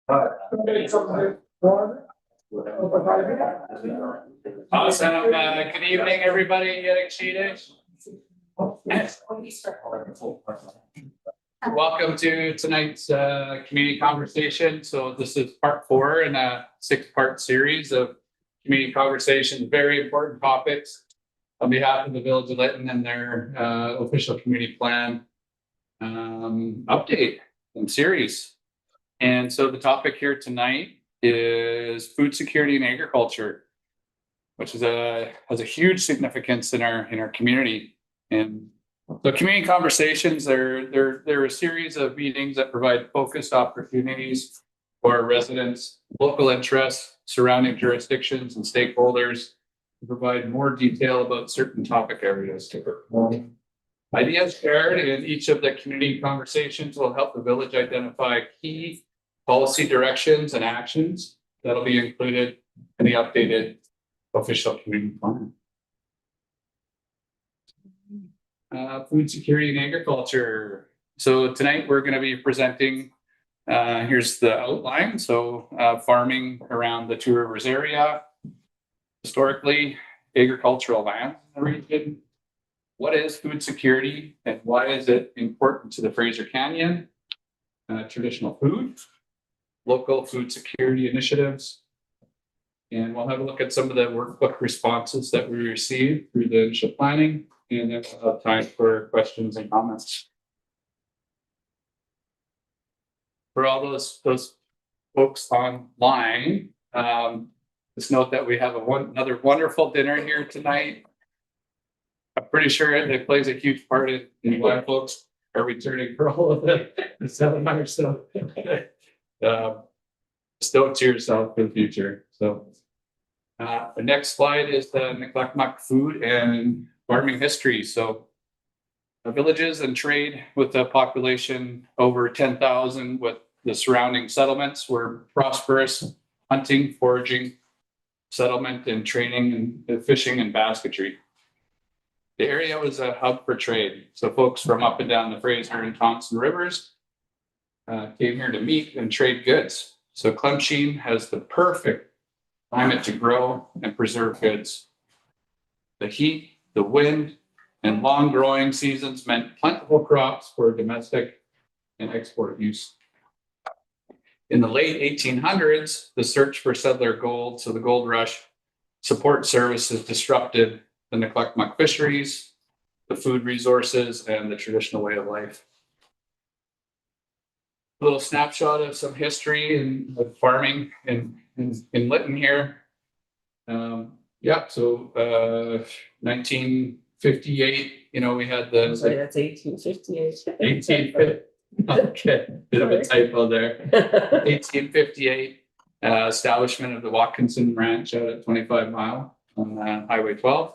Awesome. Good evening, everybody. Getting seated. Welcome to tonight's community conversation. So this is part 4 in a 6-part series of community conversations, very important topics on behalf of the Village of Lytton and their official community plan update and series. And so the topic here tonight is food security and agriculture, which is has a huge significance in our community. And so community conversations, they're a series of meetings that provide focused opportunities for residents, local interests, surrounding jurisdictions and stakeholders to provide more detail about certain topic areas. Ideas shared in each of the community conversations will help the village identify key policy directions and actions that'll be included in the updated official community plan. Food security and agriculture. So tonight we're going to be presenting, here's the outline. So farming around the Two Rivers area, historically agricultural land in the region. What is food security and why is it important to the Fraser Canyon? Traditional food, local food security initiatives, and we'll have a look at some of the workbook responses that we received through the initial planning, and then we'll have time for questions and comments. For all those folks online, just note that we have another wonderful dinner here tonight. I'm pretty sure it plays a huge part in why folks are returning for all of the seminar. So stoke to yourself for the future. So the next slide is the Nicklekmuck food and farming history. So villages and trade with a population over 10,000 with the surrounding settlements were prosperous hunting, foraging, settlement and training and fishing and basketry. The area was a hub for trade. So folks from up and down the Fraser and Thompson rivers came here to meet and trade goods. So Clemsheen has the perfect climate to grow and preserve goods. The heat, the wind, and long growing seasons meant plentiful crops for domestic and export use. In the late 1800s, the search for settler gold, so the gold rush, support services disrupted the Nicklekmuck fisheries, the food resources, and the traditional way of life. A little snapshot of some history and farming in Lytton here. So 1958, we had the... Sorry, that's 1858. 1850. Okay, bit of a typo there. 1858, establishment of the Watkinson Ranch out at 25 Mile on Highway 12.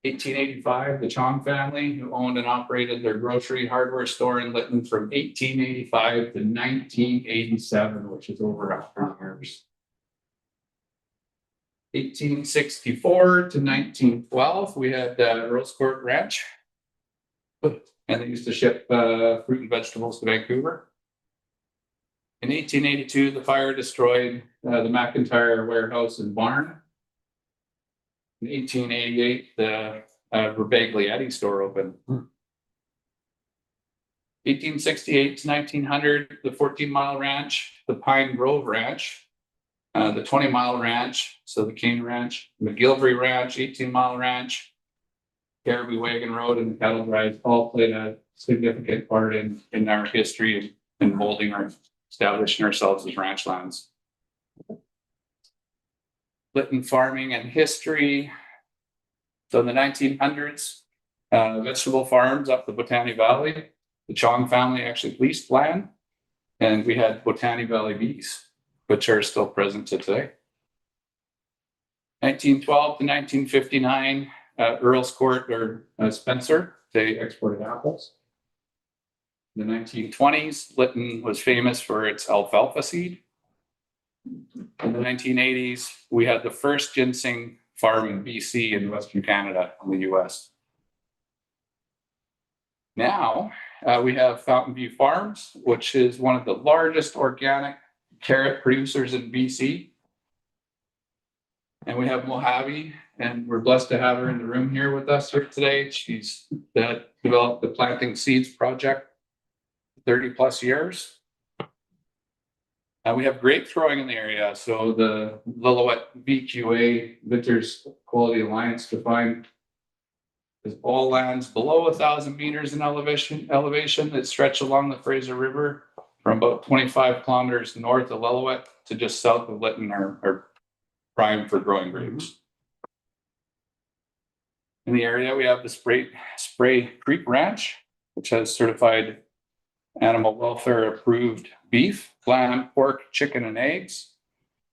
1885, the Chong family, who owned and operated their grocery hardware store in Lytton from 1885 to 1987, which is over 100 years. 1864 to 1912, we had Rose Court Ranch, and they used to ship fruit and vegetables to Vancouver. In 1882, the fire destroyed the McIntyre warehouse and barn. In 1888, the Verbagliati store opened. 1868 to 1900, the 14-Mile Ranch, the Pine Grove Ranch, the 20-Mile Ranch, so the Cane Ranch, McGilvery Ranch, 18-Mile Ranch, Caribou Wagon Road, and the cattle drive all played a significant part in our history and molding our establishing ourselves as ranch lands. Lytton farming and history. So in the 1900s, vegetable farms up the Botany Valley. The Chong family actually leased land, and we had Botany Valley bees, which are still present to today. 1912 to 1959, Earl's Court or Spencer, they exported apples. In the 1920s, Lytton was famous for its alfalfa seed. In the 1980s, we had the first ginseng farm in BC in Western Canada in the US. Now we have Fountain View Farms, which is one of the largest organic carrot producers in BC. And we have Mojave, and we're blessed to have her in the room here with us here today. She's developed the Planting Seeds project 30 plus years. We have grapes growing in the area. So the Lillooet VQA, Vintners Quality Alliance, defined as all lands below 1,000 meters in elevation that stretch along the Fraser River from about 25 kilometers north of Lillooet to just south of Lytton are prime for growing grapes. In the area, we have the Spray Creek Ranch, which has certified animal welfare approved beef, lamb, pork, chicken, and eggs,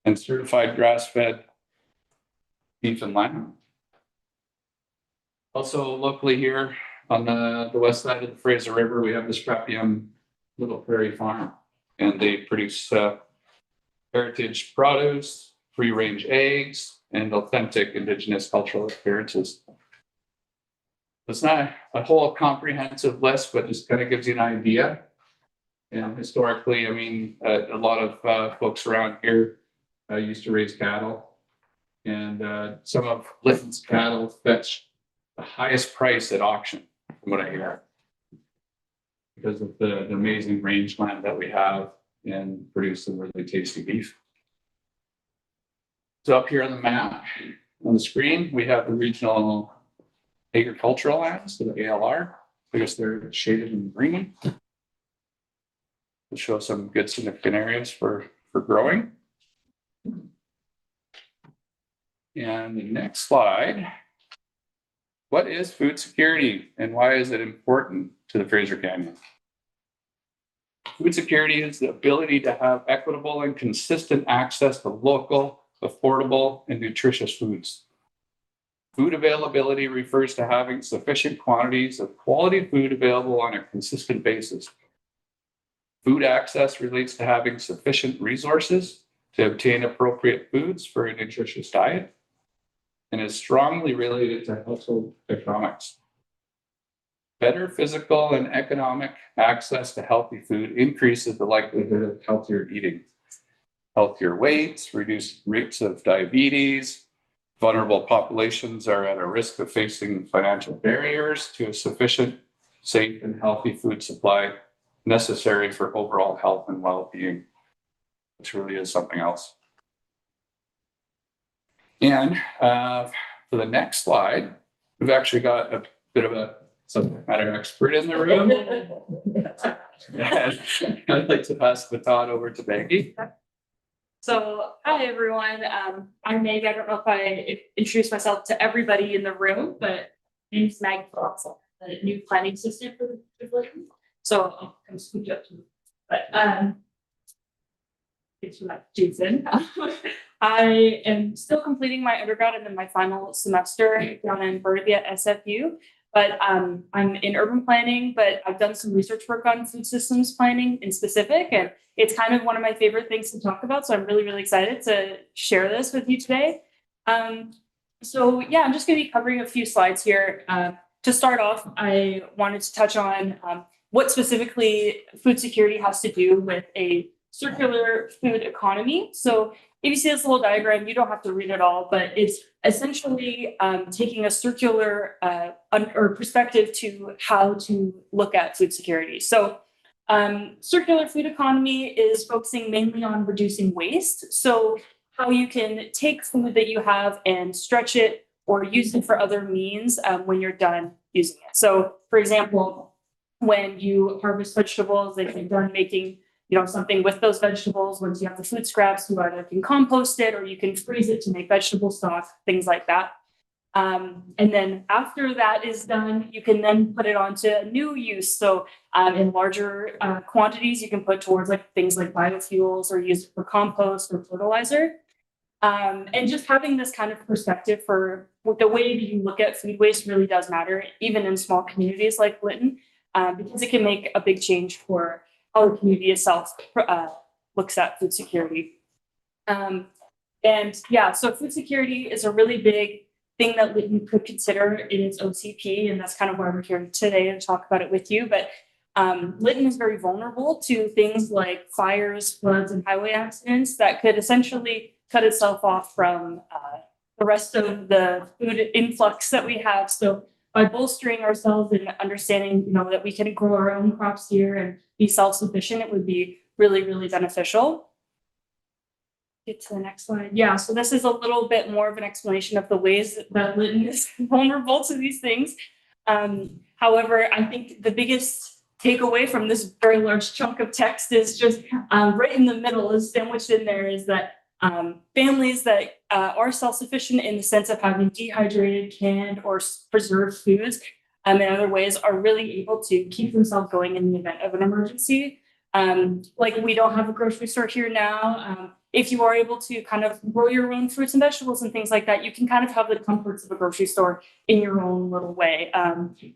and certified grass-fed beef and lamb. Also locally here on the west side of the Fraser River, we have the Scrapium Little Prairie Farm, and they produce heritage produce, free-range eggs, and authentic Indigenous cultural experiences. It's not a whole comprehensive list, but just kind of gives you an idea. And historically, I mean, a lot of folks around here used to raise cattle, and some of Lytton's cattle fetch the highest price at auction, from what I hear, because of the amazing rangeland that we have and produce some really tasty beef. So up here on the map, on the screen, we have the regional agricultural lands, so the ALR. I guess they're shaded in green to show some good significant areas for growing. And the next slide. What is food security and why is it important to the Fraser Canyon? Food security is the ability to have equitable and consistent access to local, affordable, and nutritious foods. Food availability refers to having sufficient quantities of quality food available on a consistent basis. Food access relates to having sufficient resources to obtain appropriate foods for a nutritious diet, and is strongly related to household economics. Better physical and economic access to healthy food increases the likelihood of healthier eating. Healthier weights, reduced rates of diabetes. Vulnerable populations are at a risk of facing financial barriers to a sufficient, safe, and healthy food supply necessary for overall health and well-being, which really is something else. And for the next slide, we've actually got a bit of a subject matter expert in the room. I'd like to pass the baton over to Maggie. So, hi everyone. I'm Meg. I don't know if I introduced myself to everybody in the room, but my name is Maggie Fox, the new planning assistant for the Lytton. So I'll come scoot up to you. But it's like Jason. I am still completing my undergrad and then my final semester down in Burnaby at SFU. But I'm in urban planning, but I've done some research work on food systems planning in specific, and it's kind of one of my favorite things to talk about. So I'm really, really excited to share this with you today. So yeah, I'm just going to be covering a few slides here. To start off, I wanted to touch on what specifically food security has to do with a circular food economy. So if you see this little diagram, you don't have to read it all, but it's essentially taking a circular or perspective to how to look at food security. So circular food economy is focusing mainly on reducing waste. So how you can take food that you have and stretch it or use it for other means when you're done using it. So for example, when you harvest vegetables, if you're done making something with those vegetables, once you have the food scraps, you either can compost it or you can freeze it to make vegetable stock, things like that. And then after that is done, you can then put it onto a new use. So in larger quantities, you can put towards things like biofuels or use it for compost or fertilizer. And just having this kind of perspective for the way that you look at food waste really does matter, even in small communities like Lytton, because it can make a big change for how the community itself looks at food security. And yeah, so food security is a really big thing that Lytton could consider in its OCP, and that's kind of why we're here today to talk about it with you. But Lytton is very vulnerable to things like fires, floods, and highway accidents that could essentially cut itself off from the rest of the food influx that we have. So by bolstering ourselves and understanding, that we can grow our own crops here and be self-sufficient, it would be really, really beneficial. Get to the next slide. Yeah, so this is a little bit more of an explanation of the ways that Lytton is vulnerable to these things. However, I think the biggest takeaway from this very large chunk of text is just right in the middle, is sandwiched in there, is that families that are self-sufficient in the sense of having dehydrated, canned, or preserved foods in other ways are really able to keep themselves going in the event of an emergency. Like, we don't have a grocery store here now. If you are able to kind of grow your own fruits and vegetables and things like that, you can kind of have the comforts of a grocery store in your own little way.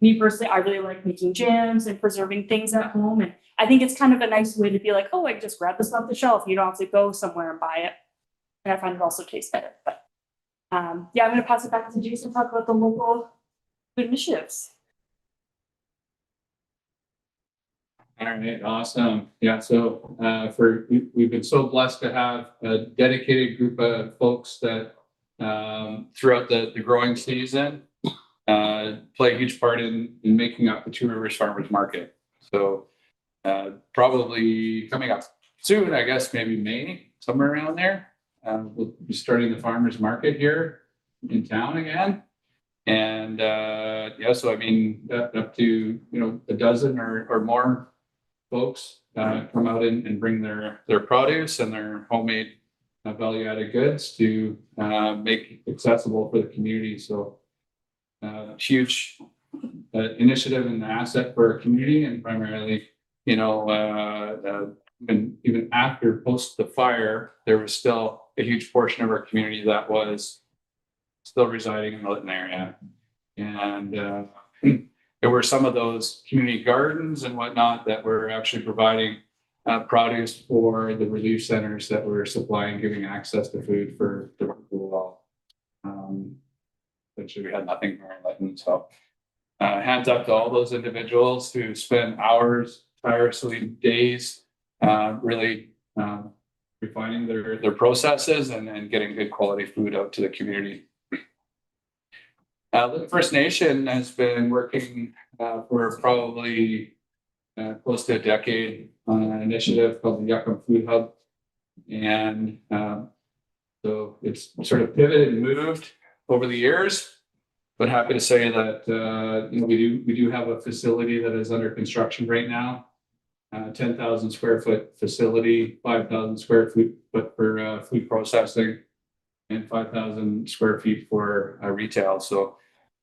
Me personally, I really like making jams and preserving things at home. And I think it's kind of a nice way to be like, oh, I can just grab this off the shelf. You don't have to go somewhere and buy it. And I find it also tastes better. But yeah, I'm going to pass it back to Jason to talk about the local food initiatives. All right, awesome. Yeah, so we've been so blessed to have a dedicated group of folks that throughout the growing season play a huge part in making up the Two Rivers Farmers Market. So probably coming up soon, I guess maybe May, somewhere around there. We'll be starting the farmers market here in town again. And yeah, so I mean, up to a dozen or more folks come out and bring their produce and their homemade value-added goods to make accessible for the community. So huge initiative and asset for our community, and primarily, and even after post the fire, there was still a huge portion of our community that was still residing in the Lytton area. And there were some of those community gardens and whatnot that were actually providing produce for the relief centers that were supplying, giving access to food for the people. Essentially, we had nothing here in Lytton. So hands up to all those individuals who spend hours, tirelessly days, really refining their processes and getting good quality food out to the community. The First Nation has been working for probably close to a decade on an initiative called the Yucca Food Hub. And so it's sort of pivoted and moved over the years, but happy to say that we do have a facility that is under construction right now. 10,000 square foot facility, 5,000 square foot for food processing, and 5,000 square feet for retail. So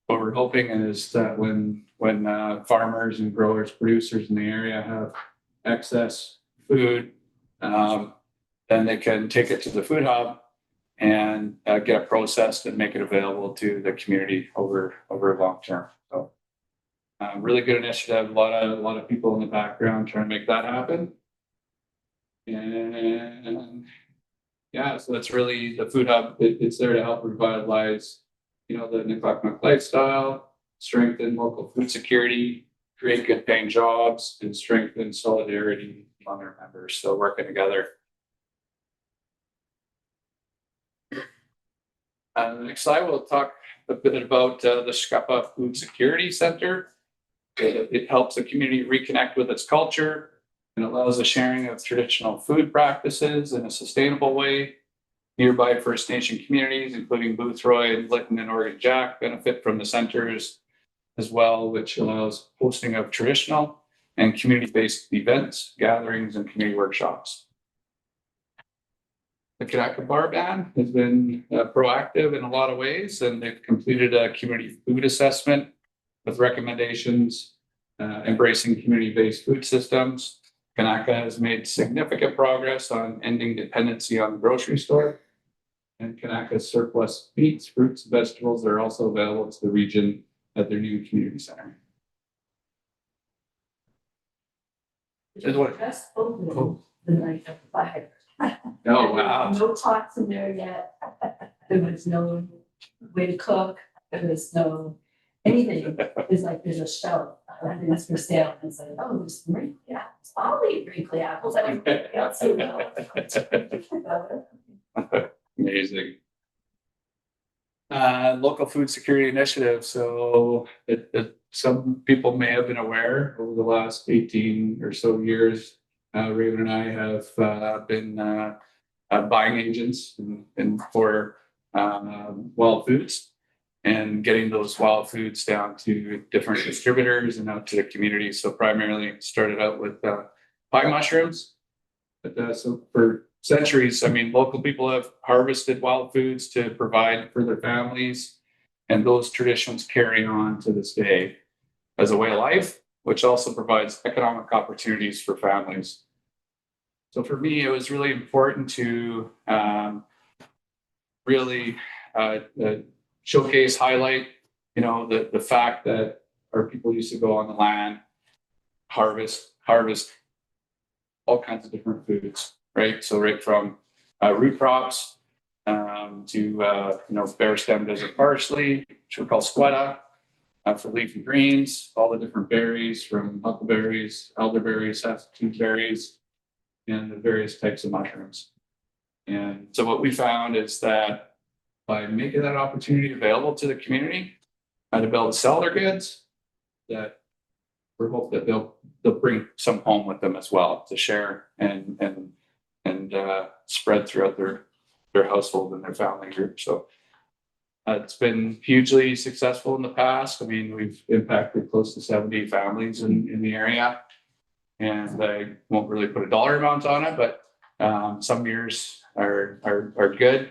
what we're hoping is that when farmers and growers, producers in the area have excess food, then they can take it to the food hub and get it processed and make it available to the community over long term. So really good initiative. A lot of people in the background trying to make that happen. And yeah, so that's really the food hub. It's there to help revitalize, the Nicklackmuck lifestyle, strengthen local food security, create good paying jobs, and strengthen solidarity among our members. So working together. Next slide, we'll talk a bit about the Scuppa Food Security Center. It helps the community reconnect with its culture and allows the sharing of traditional food practices in a sustainable way. Nearby First Nation communities, including Boothroyd, Lytton, and Oregon Jack, benefit from the centers as well, which allows hosting of traditional and community-based events, gatherings, and community workshops. The Kanaka Bar Band has been proactive in a lot of ways, and they've completed a community food assessment with recommendations embracing community-based food systems. Kanaka has made significant progress on ending dependency on the grocery store. And Kanaka's surplus meats, fruits, and vegetables are also available to the region at their new community center. Just opened the night of the fire. Oh, wow. No pots in there yet. There was no way to cook. There was no anything. It's like there's a shelf it's for sale, and it's like, oh, there's some wrinkly apples, I'll eat wrinkly apples, I don't think else, you know. Amazing. Local food security initiative. So some people may have been aware over the last 18 or so years, Raven and I have been buying agents and for wild foods and getting those wild foods down to different distributors and out to the community. So primarily started out with pine mushrooms. But so for centuries, I mean, local people have harvested wild foods to provide for their families, and those traditions carry on to this day as a way of life, which also provides economic opportunities for families. So for me, it was really important to really showcase, highlight, you know, the fact that our people used to go on the land, harvest all kinds of different foods, right? So right from root crops to you know, bare stem desert parsley, which we call squetta, for leafy greens, all the different berries from huckleberries, elderberries, saskatoon berries, and the various types of mushrooms. And so what we found is that by making that opportunity available to the community to be able to sell their goods, that we're hoping that they'll bring some home with them as well to share and spread throughout their household and their family group. So it's been hugely successful in the past. I mean, we've impacted close to 70 families in the area, and I won't really put a dollar amount on it, but some years are good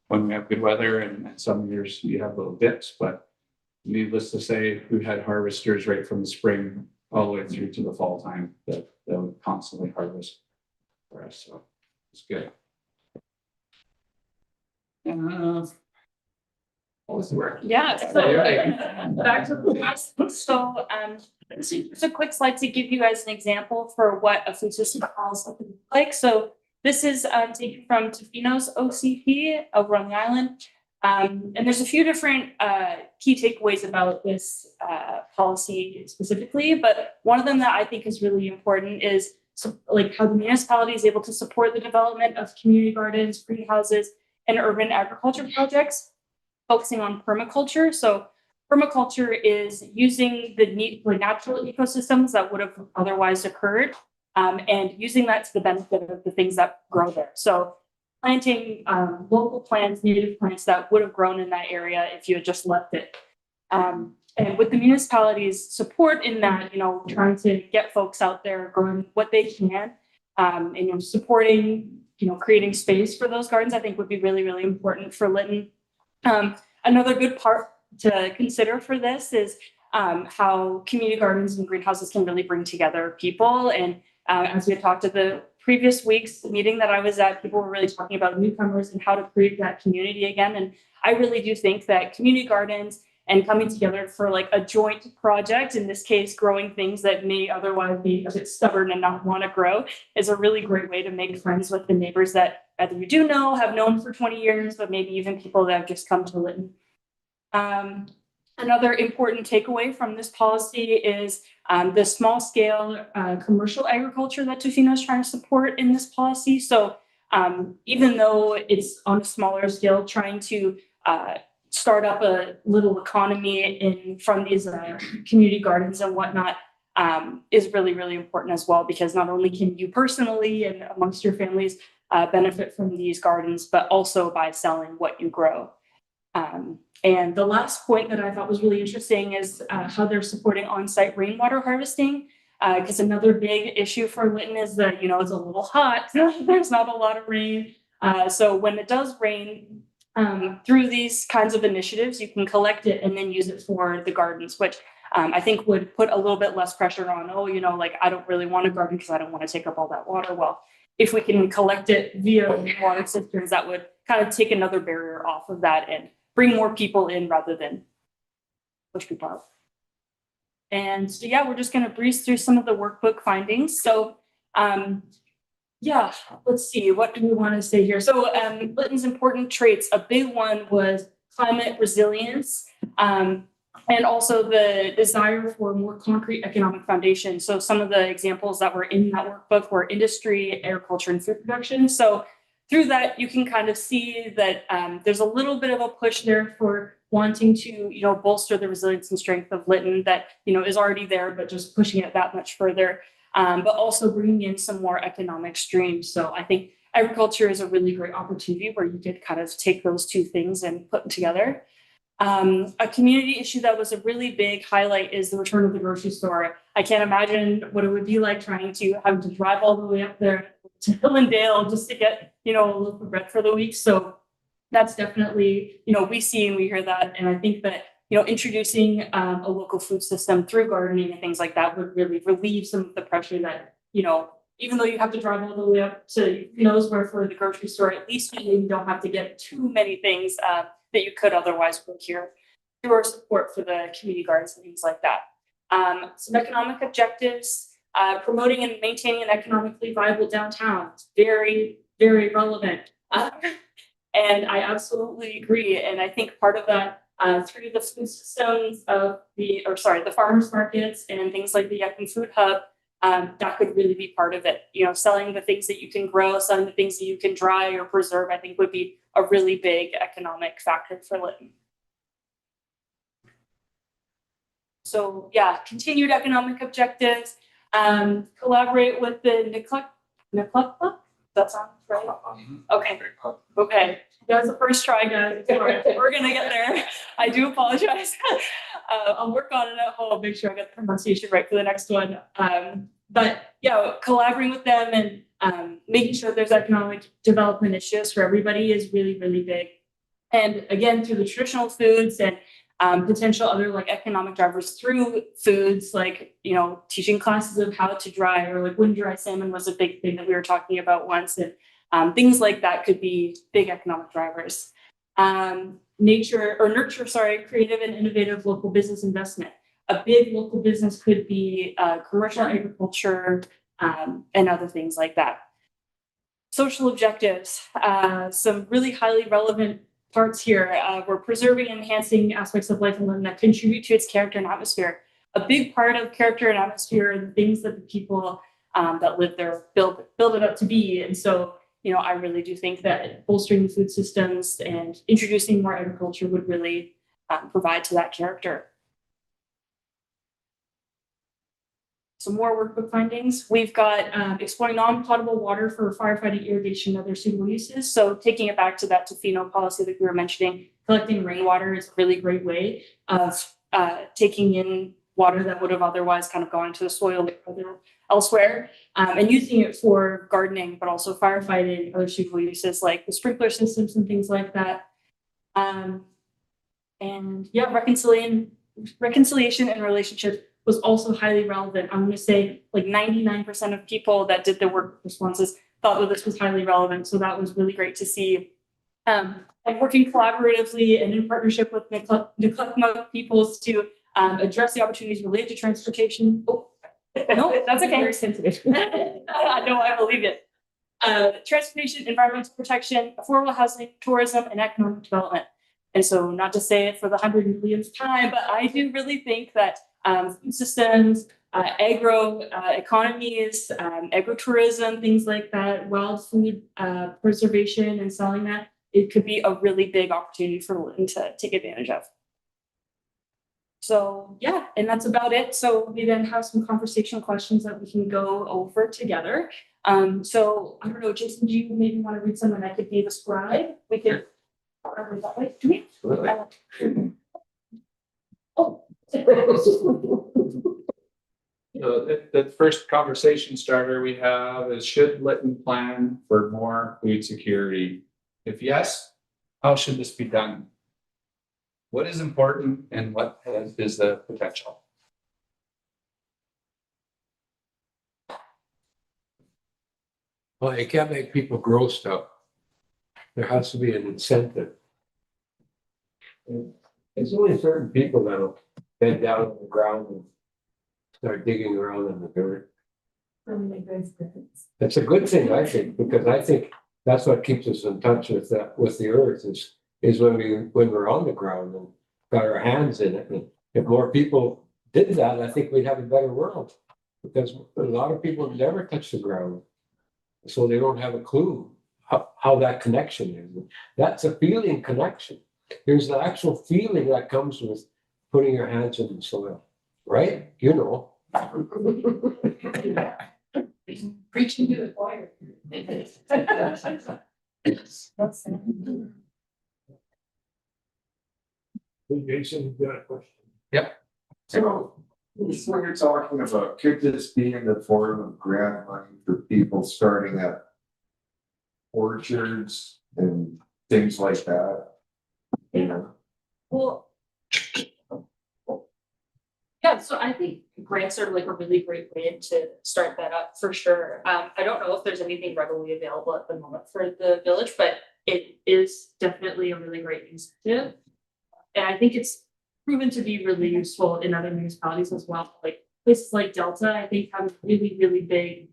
when we have good weather, and some years you have little dips. But needless to say, we've had harvesters right from the spring all the way through to the fall time that would constantly harvest for us. So it's good. What was the word? Yeah, so Yeah. back to the last. So just a quick slide to give you guys an example for what a food system policy looks like. So this is taken from Tofino's OCP over on the island. And there's a few different key takeaways about this policy specifically, but one of them that I think is really important is like how the municipality is able to support the development of community gardens, greenhouses, and urban agriculture projects, focusing on permaculture. So permaculture is using the natural ecosystems that would have otherwise occurred, and using that to the benefit of the things that grow there. So planting local plants, native plants that would have grown in that area if you had just left it. And with the municipality's support in that, you know, trying to get folks out there growing what they can, and you know, supporting, you know, creating space for those gardens, I think would be really, really important for Lytton. Another good part to consider for this is how community gardens and greenhouses can really bring together people. And as we had talked at the previous week's meeting that I was at, people were really talking about newcomers and how to create that community again. And I really do think that community gardens and coming together for like a joint project, in this case, growing things that may otherwise be a bit stubborn and not want to grow, is a really great way to make friends with the neighbors that either you do know, have known for 20 years, but maybe even people that have just come to Lytton. Another important takeaway from this policy is the small scale commercial agriculture that Tofino is trying to support in this policy. So even though it's on a smaller scale, trying to start up a little economy from these community gardens and whatnot is really, really important as well, because not only can you personally and amongst your families benefit from these gardens, but also by selling what you grow. And the last point that I thought was really interesting is how they're supporting on-site rainwater harvesting, because another big issue for Lytton is that, you know, it's a little hot. There's not a lot of rain. So when it does rain, through these kinds of initiatives, you can collect it and then use it for the gardens, which I think would put a little bit less pressure on, oh, you know, like I don't really want a garden because I don't want to take up all that water. Well, if we can collect it via water cisterns, that would kind of take another barrier off of that and bring more people in rather than push people out. And so, yeah, we're just going to breeze through some of the workbook findings. So, yeah, let's see, what do we want to say here? So Lytton's important traits, a big one was climate resilience. And also the desire for more concrete economic foundation. So some of the examples that were in that workbook were industry, agriculture, and food production. So through that, you can kind of see that there's a little bit of a push there for wanting to, bolster the resilience and strength of Lytton that, is already there, but just pushing it that much further, but also bringing in some more economic streams. So I think agriculture is a really great opportunity where you could kind of take those two things and put them together. A community issue that was a really big highlight is the return of the grocery store. I can't imagine what it would be like having to drive all the way up there to Hillendale just to get, a loaf of bread for the week. So that's definitely, we see and we hear that. And I think that, introducing a local food system through gardening and things like that would really relieve some of the pressure that, even though you have to drive all the way up to who knows where for the grocery store, at least you don't have to get too many things that you could otherwise procure through our support for the community gardens and things like that. Some economic objectives, promoting and maintaining an economically viable downtown. It's very, very relevant. And I absolutely agree. And I think part of that through the food systems of the farmers markets and things like the Yuccan Food Hub, that could really be part of it. Selling the things that you can grow, selling the things that you can dry or preserve, I think would be a really big economic factor for Lytton. So yeah, continued economic objectives, collaborate with the NCLEC. That sounds right? Okay. That was the first try, guys. We're gonna get there. I do apologize. I'll work on it at home, make sure I get the pronunciation right for the next one. But yeah, collaborating with them and making sure there's economic development issues for everybody is really, really big. And again, through the traditional foods and potential other like economic drivers through foods, like, teaching classes of how to dry, or like wind dry salmon was a big thing that we were talking about once. And things like that could be big economic drivers. Nurture, creative and innovative local business investment. A big local business could be commercial agriculture and other things like that. Social objectives, some really highly relevant parts here. We're preserving and enhancing aspects of life in Lytton that contribute to its character and atmosphere. A big part of character and atmosphere are the things that the people that live there build it up to be. And so, I really do think that bolstering food systems and introducing more agriculture would really provide to that character. Some more workbook findings. We've got exploring non-potable water for firefighting, irrigation, and other suitable uses. So taking it back to that Tofino policy that we were mentioning, collecting rainwater is a really great way of taking in water that would have otherwise kind of gone into the soil elsewhere, and using it for gardening, but also firefighting, other suitable uses like the sprinkler systems and things like that. And yeah, reconciliation and relationship was also highly relevant. I'm going to say like 99% of people that did the work responses thought that this was highly relevant. So that was really great to see. And working collaboratively and in partnership with NCLEC peoples to address the opportunities related to transportation. Oh, no, that's okay. Very sensitive. I know, I believe it. Transportation, environmental protection, affordable housing, tourism, and economic development. And so not to say it for the 100 millionth time, but I do really think that food systems, agro economies, agritourism, things like that, wild food preservation and selling that, it could be a really big opportunity for Lytton to take advantage of. So yeah, and that's about it. So we then have some conversational questions that we can go over together. So I don't know, Jason, do you maybe want to read something I could be the scribe? We could read that way. Oh. So the first conversation starter we have is, should Lytton plan for more food security? If yes, how should this be done? What is important and what is the potential? Well, you can't make people grow stuff. There has to be an incentive. It's only certain people that'll bend down on the ground and start digging around in the dirt. It's a good thing, I think, because I think that's what keeps us in touch with the earth is when we're on the ground and got our hands in it and if more people did that, I think we'd have a better world. Because a lot of people never touch the ground. So they don't have a clue how that connection is. That's a feeling connection. There's the actual feeling that comes with putting your hands in the soil, right? You know. Preaching to the choir. Jason, you got a question? So, when you're talking about, could this be in the form of grant money for people starting at orchards and things like that? You know, Well. Yeah, so I think grants are like a really great way to start that up for sure. I don't know if there's anything readily available at the moment for the village, but it is definitely a really great initiative. And I think it's proven to be really useful in other municipalities as well. Like places like Delta, I think have a really, really big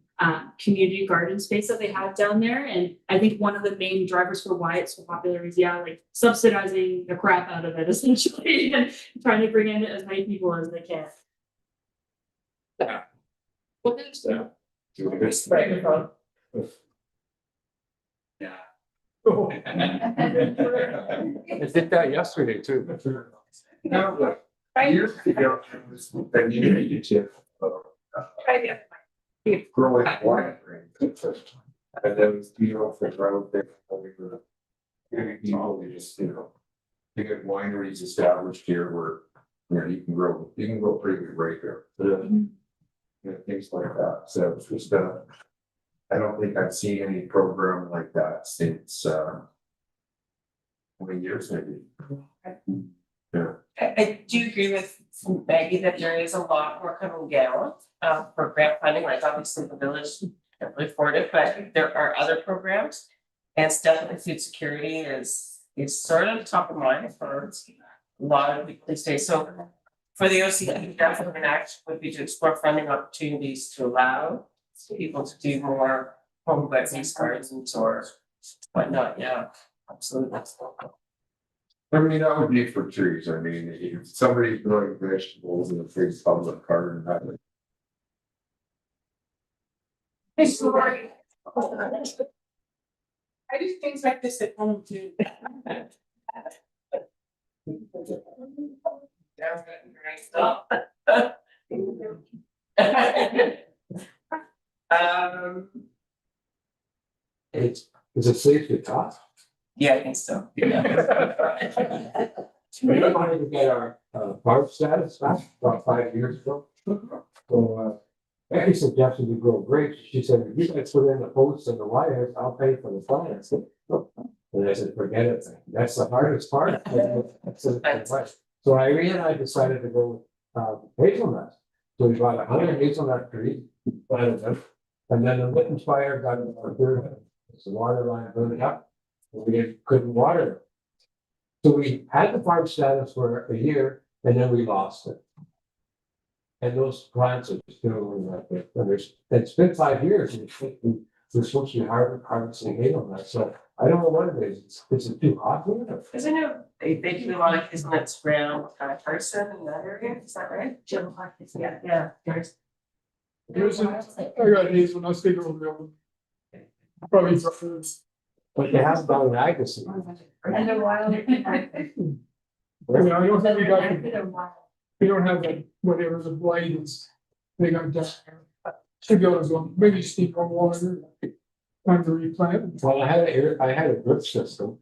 community garden space that they have down there. And I think one of the main drivers for why it's so popular is like subsidizing the crap out of it essentially and trying to bring in as many people as they can. What is that? Microphone. Yeah. I did that yesterday too. now, years ago, I was a community chip. Growing wine. And there was deal for growth there. We were giving people, we just, to get wineries established here where, you can grow pretty good right there. Things like that. So it's just, I don't think I've seen any program like that since, 20 years maybe. Yeah. I do agree with Maggie that there is a lot more coming down for grant funding, like obviously the village can't really afford it, but there are other programs. And it's definitely food security is sort of top of mind for a lot of people these days. So for the OCP, definitely an action would be to explore funding opportunities to allow people to do more home gardens or whatnot. Yeah, absolutely. I mean, that would be for trees. I mean, if somebody's growing vegetables in a big public garden, that would. Sorry. I do things like this at home too. Is it safe to talk? Yeah, I think so. We wanted to get our farm status back about 5 years ago. So Becky suggested we grow grapes. She said, if you guys put in the posts and the wires, I'll pay for the plants. And I said, forget it. That's the hardest part. So Irene and I decided to go hazelnuts. So we bought 100 hazelnut trees, planted them, and then the Lytton fire got the water line burned up. And we couldn't water them. So we had the farm status for a year and then we lost it. And those plants are still it's been 5 years and we're supposed to be harvesting hazelnuts. So I don't know what it is. Is it too hot for it? Cause I know they do a lot of hazelnuts around Carson in that area, is that right? Jim Hawkins, yeah, there's. I got hazelnuts, they grow real. Probably for foods. But they have done legacy. And a while. Yeah, I don't think we don't have like whatever the blight is. They got just. Should be able to go, maybe steep on water. Time to replant. Well, I had a drip system.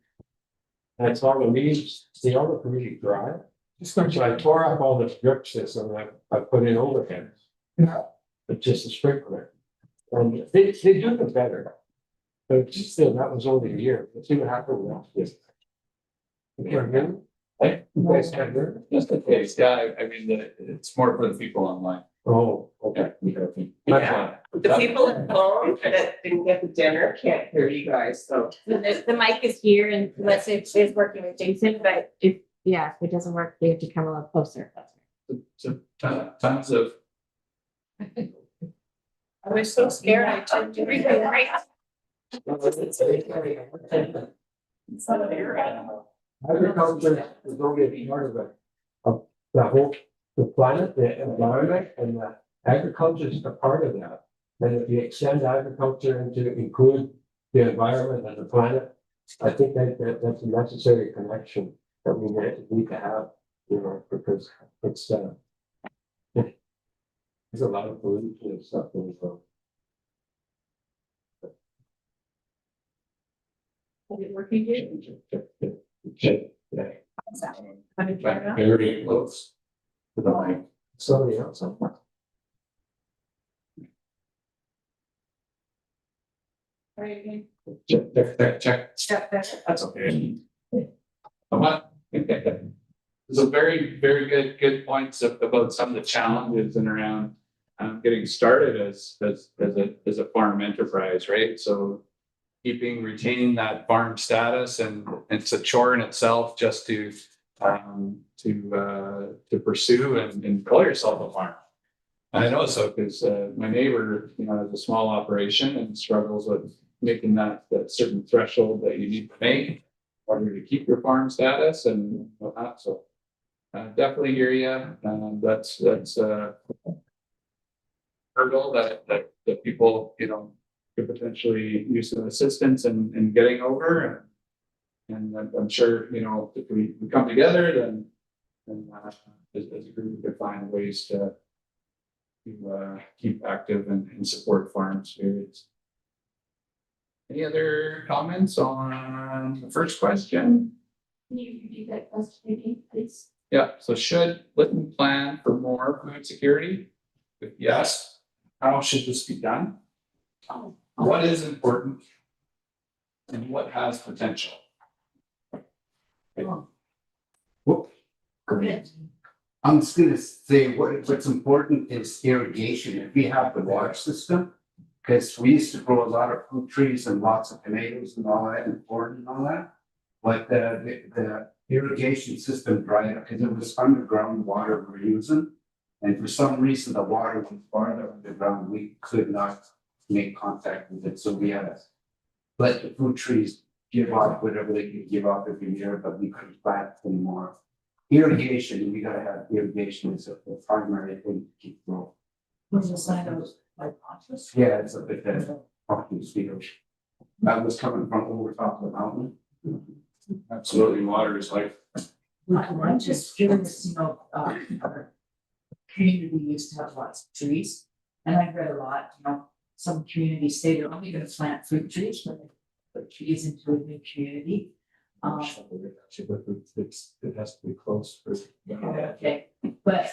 That's all the leaves, they all look really dry. It's not So I tore up all this drip system and I put in overhead. Yeah. But just a sprinkler. And they do the better. But still, that was only a year. Let's see what happened with that. You can't hear me? Hey, you guys can't hear me? Just in case, yeah, I mean, it's more for the people online. Oh, okay. Yeah. The people at home that didn't get the dinner can't hear you guys, so. The mic is here and unless it is working with Jason, but if it doesn't work, they have to come a little closer. So tons of. I was so scared, I took to read the right. Agriculture is only a part of the whole, the planet, the environment, and the agriculture is a part of that. And if you extend agriculture into include the environment and the planet, I think that's a necessary connection that we need to have, you know, because it's there's a lot of pollution and stuff in the world. Is it working here? Very close to the mic. Somebody else. Right. Check. That's okay. Come on. There's a very good points about some of the challenges and around getting started as a farm enterprise, right? So retaining that farm status, and it's a chore in itself just to pursue and call yourself a farm. And I know so because my neighbor, you know, has a small operation and struggles with making that certain threshold that you need to make in order to keep your farm status and whatnot. So definitely hear you. That's hurdle that people, you know, could potentially use some assistance in getting over. And I'm sure, you know, if we come together, then as a group, we could find ways to keep active and support farms. Periods. Any other comments on the first question? Can you repeat that question again, please? Yeah, so should Lytton plan for more food security? If yes, how should this be done? What is important? And what has potential? Whoop. I'm just gonna say what's important is irrigation. If we have the water system, because we used to grow a lot of fruit trees and lots of tomatoes and all that and corn and all that. But the irrigation system dried up because it was underground water we were using. And for some reason, the water was farther underground. We could not make contact with it. So we had to let the fruit trees give off whatever they could give off every year, but we couldn't plant anymore. Irrigation, we gotta have irrigation as a primary thing to keep growing. What's the sign of like ponchos? Yeah, it's a bit that often field. That was coming from over top of the mountain. Absolutely, water is life. I'm just curious, you know, our community used to have lots of trees, and I've read a lot, you know, some communities say they're only gonna plant fruit trees, but they put trees into a new community. It has to be close for. Okay, but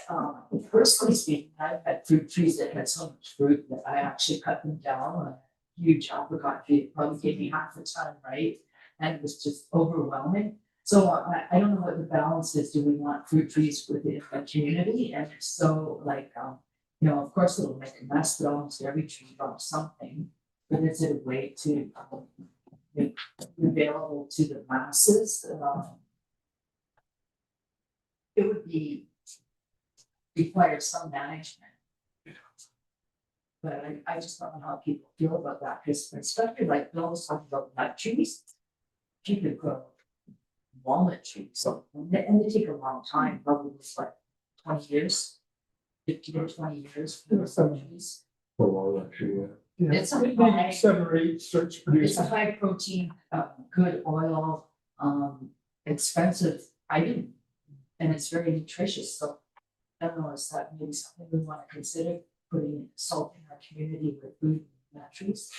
personally speaking, I've had fruit trees that had so much fruit that I actually cut them down on a huge apricot tree. It probably gave me half a ton, right? And it was just overwhelming. So I don't know what the balance is. Do we want fruit trees within a community? And so like, you know, of course it'll make a mess, but almost every tree drops something. But is it a way to make it available to the masses? It would require some management. But I just don't know how people feel about that, because especially like Bill was talking about nut trees. You could grow walnut trees, and they take a long time, probably like 20 years, 15 or 20 years for some trees. For walnut tree, yeah. It's a Maybe high, 7 or 8 starts it's producing. a high protein, good oil, expensive item, and it's very nutritious. So I don't know, is that maybe something we want to consider, putting salt in our community with food and nut trees?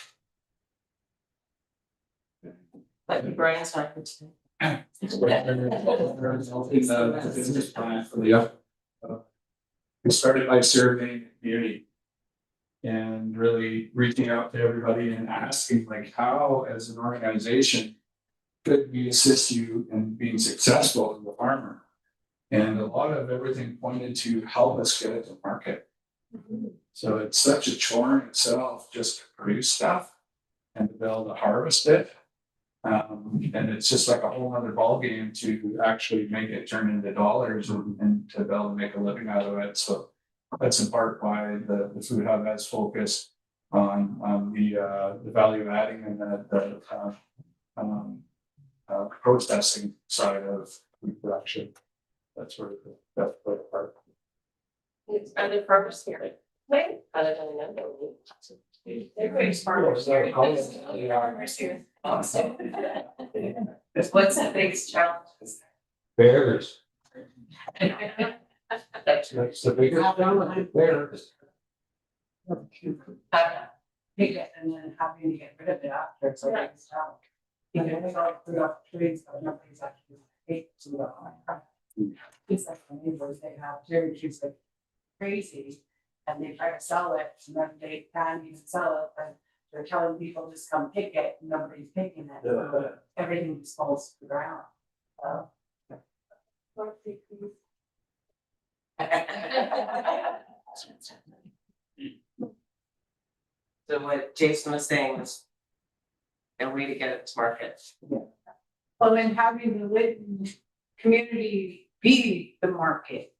Like Brian's not here today. Business plan for the we started by surveying the community and really reaching out to everybody and asking like how as an organization could we assist you in being successful as a farmer. And a lot of everything pointed to help us get it to market. So it's such a chore in itself just to produce stuff and to be able to harvest it. And it's just like a whole other ballgame to actually make it turn into dollars and to be able to make a living out of it. So that's in part why the Food Hub has focused on the value adding and the processing side of food production. That's where, that's where the park. Are there farmers here? Wait, other than that. Everybody's farmers here. Farmers here. Also. What's the biggest challenge? Bears, That's that's the biggest challenge, bears. Pick it and then having to get rid of it after, it's like, it's out. You know, they all put up trees, but nobody's actually hate to the. It's like the neighbors, they have cherry trees like crazy, and they try to sell it, and then they can't even sell it, and they're telling people just come pick it, and nobody's picking it, so everything just falls to the ground. So. So what Jason was saying was a way to get it to market. Well, and having the Lytton community be the market.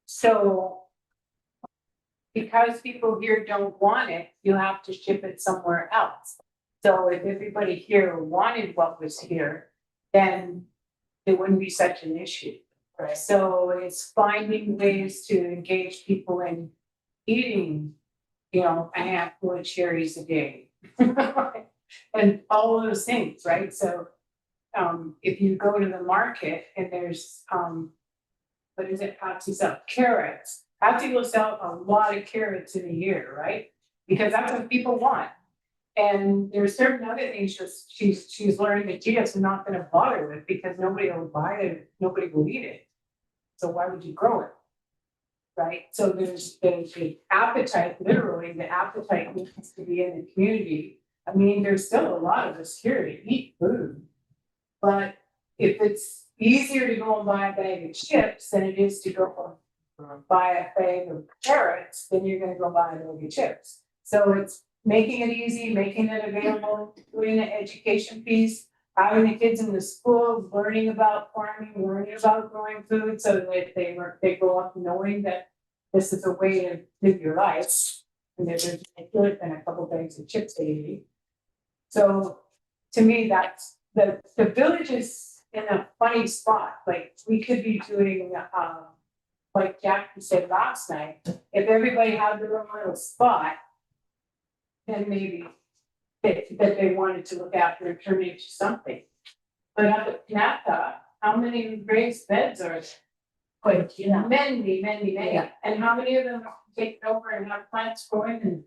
So because people here don't want it, you have to ship it somewhere else. So if everybody here wanted what was here, then it wouldn't be such an issue. Right. So it's finding ways to engage people in eating, you know, a handful of cherries a day. And all those things, right? So if you go to the market and there's what is it, Patsy sell carrots. Patsy will sell a lot of carrots in a year, right? Because that's what people want. And there's certain other things she's learning that she is not gonna bother with because nobody will buy it, nobody will eat it. So why would you grow it? Right? So there's the appetite, literally, the appetite needs to be in the community. I mean, there's still a lot of us here to eat food. But if it's easier to go and buy a bag of chips than it is to go buy a bag of carrots, then you're gonna go buy a bag of chips. So it's making it easy, making it available, doing the education piece, having the kids in the schools, learning about farming, learning about growing food, so that they grow up knowing that this is a way to live your life. And there's good than a couple bags of chips they eat. So to me, that's the village is in a funny spot. Like we could be doing like Jackie said last night, if everybody had their own little spot, then maybe that they wanted to look after and turn into something. But up at Napa, how many raised beds are there? Quite a few. Many. Yeah. And how many of them are taken over and have plants growing and?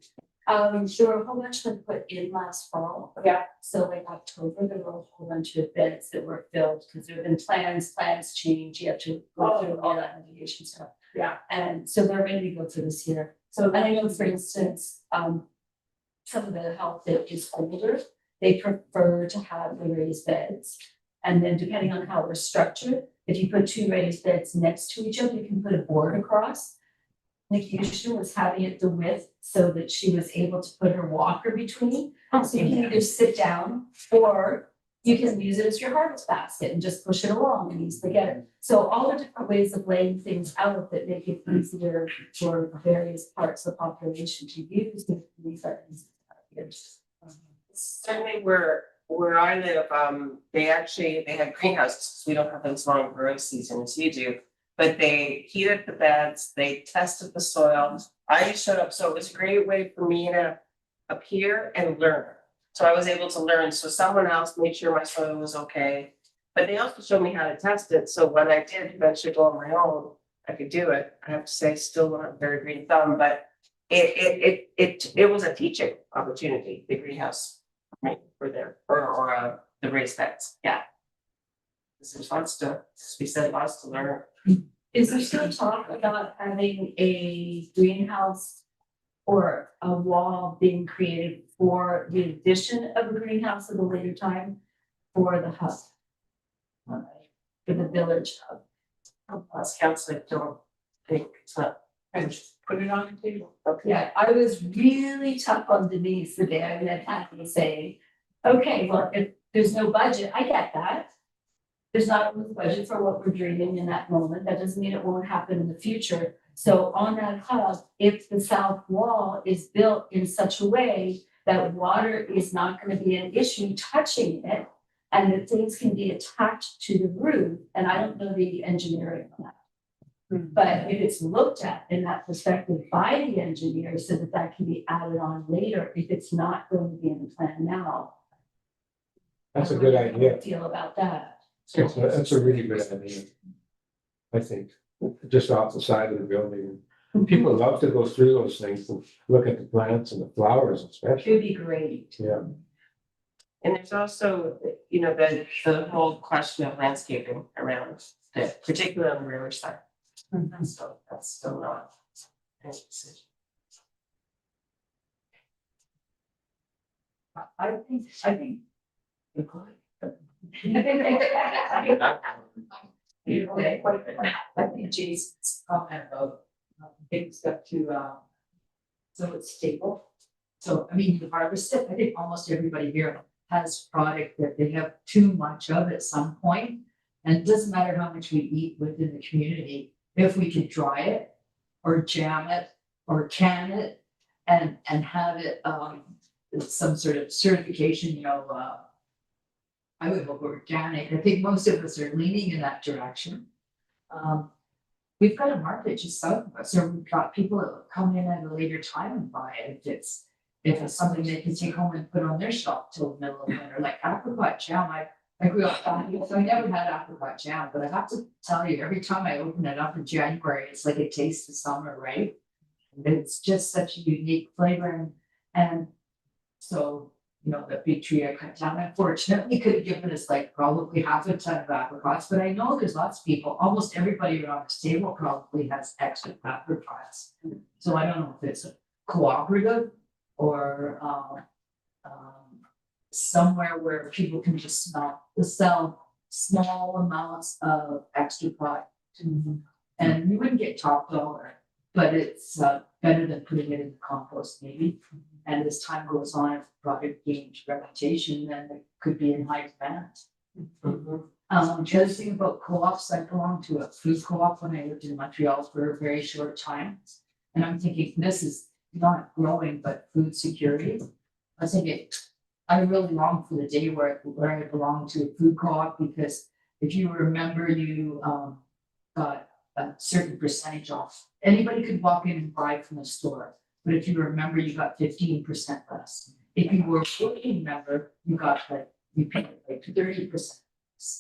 There were a whole bunch of them put in last fall. Yeah. So like October, there were a whole bunch of beds that were filled, because there have been plans change, you have to go through all that mitigation stuff. Yeah. And so they're ready to go through this year. So and I know, for instance, some of the health that is older, they prefer to have the raised beds. And then depending on how we're structured, if you put two raised beds next to each other, you can put a board across. Nikisha was having it the width so that she was able to put her walker between. So you can either sit down or you can use it as your harvest basket and just push it along and easily get it. So all the different ways of laying things out that make it easier for various parts of the population to use these are easy. Certainly where I live, they have greenhouses, we don't have those long growing seasons, you do. But they heated the beds, they tested the soil. I just showed up, so it was a great way for me to appear and learn. So I was able to learn, so someone else made sure my soil was okay. But they also showed me how to test it, so when I did eventually go on my own, I could do it. I have to say, still not a very green thumb, but it was a teaching opportunity, the greenhouse, right, for there, or the raised beds, yeah. There's lots to, as we said, lots to learn. Is there still talk about having a greenhouse or a wall being created for the addition of a greenhouse at a later time for the hub? For the village hub? As council, I don't think it's not. And just put it on the table. Okay. Yeah, I was really tough on Denise the day I met Kathy saying, okay, well, if there's no budget, I get that. There's not a budget for what we're dreaming in that moment. That doesn't mean it won't happen in the future. So on that hub, if the south wall is built in such a way that water is not going to be an issue touching it, and that things can be attached to the roof, and I don't know the engineering on that. But if it's looked at in that perspective by the engineer, so that that can be added on later, if it's not going to be in the plan now. That's a good How do you idea. feel about that? That's a really good idea. I think, just off the side of the building. People love to go through those things and look at the plants and the flowers especially. It'd be great. Yeah. And there's also, you know, the whole question of landscaping around the, particularly on the riverside. So that's still not a decision. I think. I think Jason's comment about big stuff to, so it's stable. So, I mean, you harvest it, I think almost everybody here has product that they have too much of at some point. And it doesn't matter how much we eat within the community, if we could dry it or jam it or can it and have it, some sort of certification, you know, I would hope organic. I think most of us are leaning in that direction. We've got a market just south of us, or we've got people that will come in at a later time and buy it if it's something they can take home and put on their shelf till the middle of winter, like apricot jam. I grew up farming, so I never had apricot jam, but I have to tell you, every time I open it up in January, it's like it tastes the summer, right? It's just such a unique flavor and so, you know, the big tree I cut down, unfortunately, could have given us like probably half a ton of apricots, but I know there's lots of people, almost everybody around this table probably has extra apricots. So I don't know if it's a cooperative or somewhere where people can just not sell small amounts of extra product. And you wouldn't get top dollar, but it's better than putting it in the compost maybe. And as time goes on, if the product gains reputation, then it could be in high demand. The other thing about co-ops, I belonged to a food co-op when I lived in Montreal for a very short time. And I'm thinking, this is not growing, but food security. I was thinking, I really long for the day where I belong to a food co-op, because if you remember, you got a certain percentage off. Anybody could walk in and buy from the store. But if you remember, you got 15% less. If you were a working member, you paid like 30%.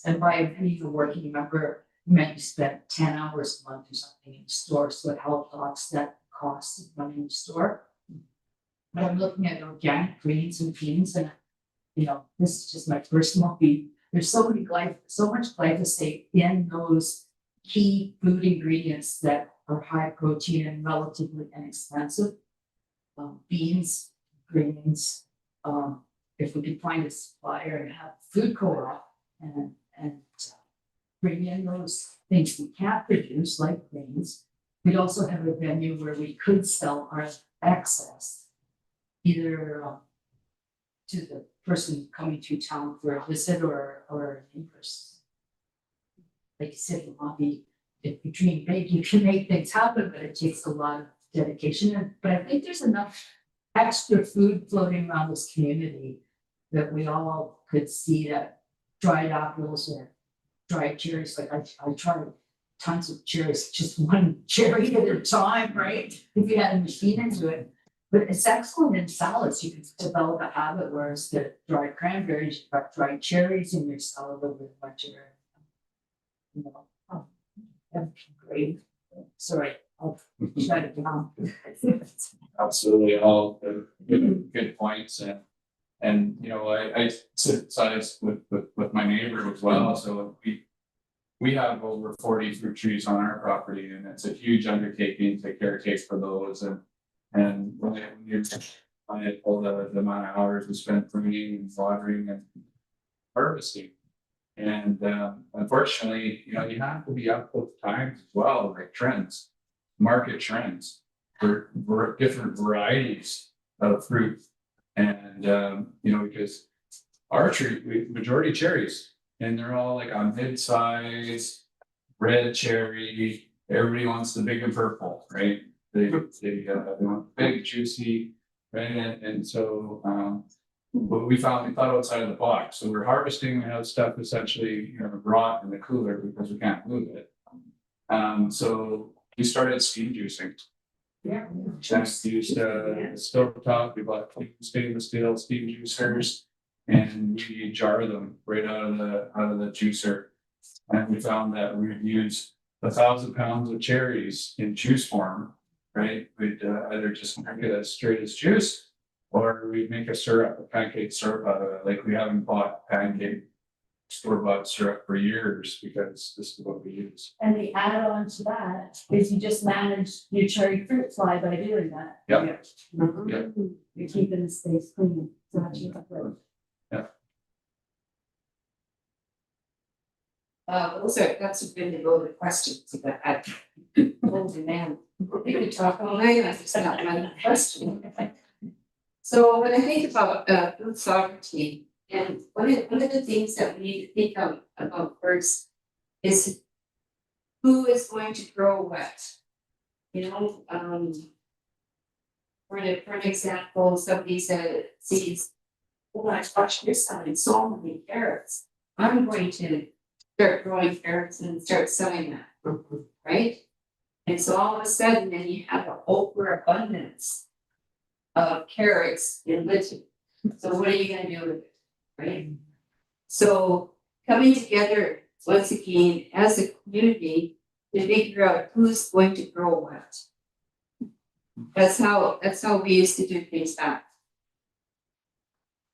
And by being a working member, it meant you spent 10 hours a month or something in the store. So it helped offset the cost of running the store. But I'm looking at organic greens and beans, and you know, this is just my personal feed. There's so much glyphosate in those key food ingredients that are high protein and relatively inexpensive. Beans, greens, if we could find a supplier and have food co-op and bring in those things we can't produce, like grains. We'd also have a venue where we could sell our excess, either to the person coming to town for a visit or in person. Like you said, the lobby, if you dream big, you can make things happen, but it takes a lot of dedication. But I think there's enough extra food floating around this community that we all could see that dried apples or dried cherries. Like I tried tons of cherries, just one cherry at a time, right? If you had a machine into it. But it's excellent in salads. You can develop a habit where instead of dried cranberries, you've got dried cherries in your salad over a bunch of, you know, that'd be great. Sorry, I'll shut it down. Absolutely, all good points, and you know, I synthesize with my neighbor as well, so we have over 40 fruit trees on our property, and it's a huge undertaking to caretake for those, and when you all the amount of hours we spend pruning and watering and harvesting. And unfortunately, you know, you have to be up with times as well, like trends, market trends for different varieties of fruit. And you know, because our tree, majority cherries, and they're all like a mid-size red cherry. Everybody wants the big and purple, right? They want big, juicy, right? And so But we thought outside of the box, so we're harvesting, we have stuff essentially, rot in the cooler because we can't move it. So we started steam juicing. Yeah. Just used stovetop, we bought stainless steel steam juicers. And we jar them right out of the juicer. And we found that we'd use 1,000 pounds of cherries in juice form, right? We'd either just drink it as straight as juice, or we'd make a syrup, a pancake syrup out of it. Like we haven't bought pancake store-bought syrup for years because this is what we use. And the add-on to that is you just manage your cherry fruit fly by doing that. Yep. You're keeping the space clean. So much you have to- That's a really loaded question, but I, oh, man, we could talk all night, I just not another question. So when I think about, food sovereignty, and one of the things that we need to think about first is who is going to grow what? For an example, somebody sees, oh my gosh, you're selling so many carrots. I'm going to start growing carrots and start selling that, right? And so all of a sudden, then you have an overabundance of carrots in Lytton. So what are you gonna do with it, right? So coming together once again as a community to figure out who's going to grow what. That's how we used to do things back.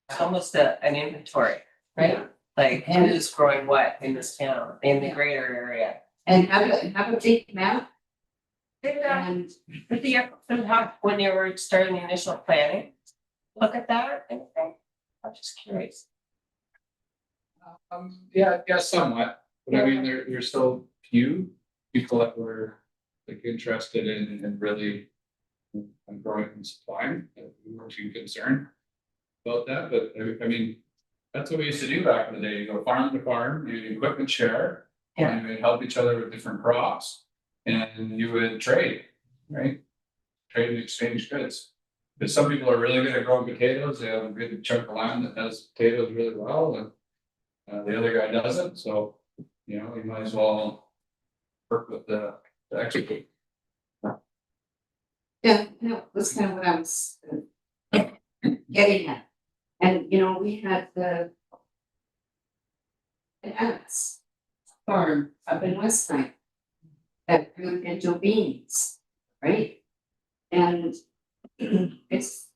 It's almost an inventory, right? Like who's growing what in this town, in the greater area. And have a big map. And did you have, when you were starting the initial planning, look at that or anything? I'm just curious. Yeah, somewhat, but I mean, there's still few people that were like interested in really growing and supplying, that we weren't too concerned about that, but I mean, that's what we used to do back in the day, you go farm to farm, you equipment share, and we'd help each other with different crops, and you would trade, right? Trade and exchange goods. Because some people are really good at growing potatoes, they have a good chunk of land that does potatoes really well, and the other guy doesn't, so, you might as well work with the expert. Yeah, no, that's kind of what I was getting at. And we had the Annex farm up in West Side that grew into beans, right? And it's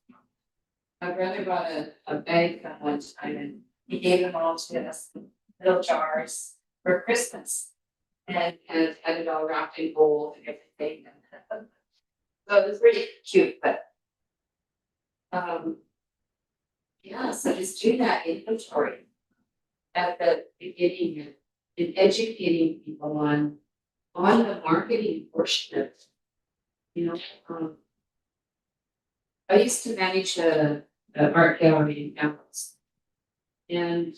my brother bought a bag at one time and he gave them all to us, little jars for Christmas. And had it all wrapped in gold and everything. So it was really cute, but so just do that inventory at the beginning and educating people on the marketing portion of I used to manage a art gallery in Dallas. And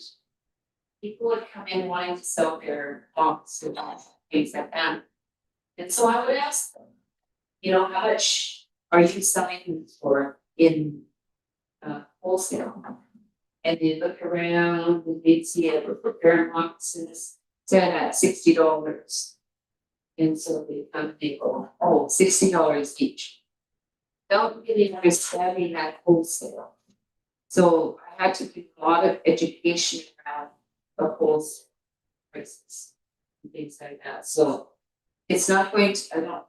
people would come in wanting to sell their books and things like that. And so I would ask them, how much are you selling them for in wholesale? And they'd look around and they'd see a pair of boxes set at $60. And so they come and they go, oh, $60 each. Don't really understanding that wholesale. So I had to do a lot of education around the wholesale prices and things like that. So it's not going to,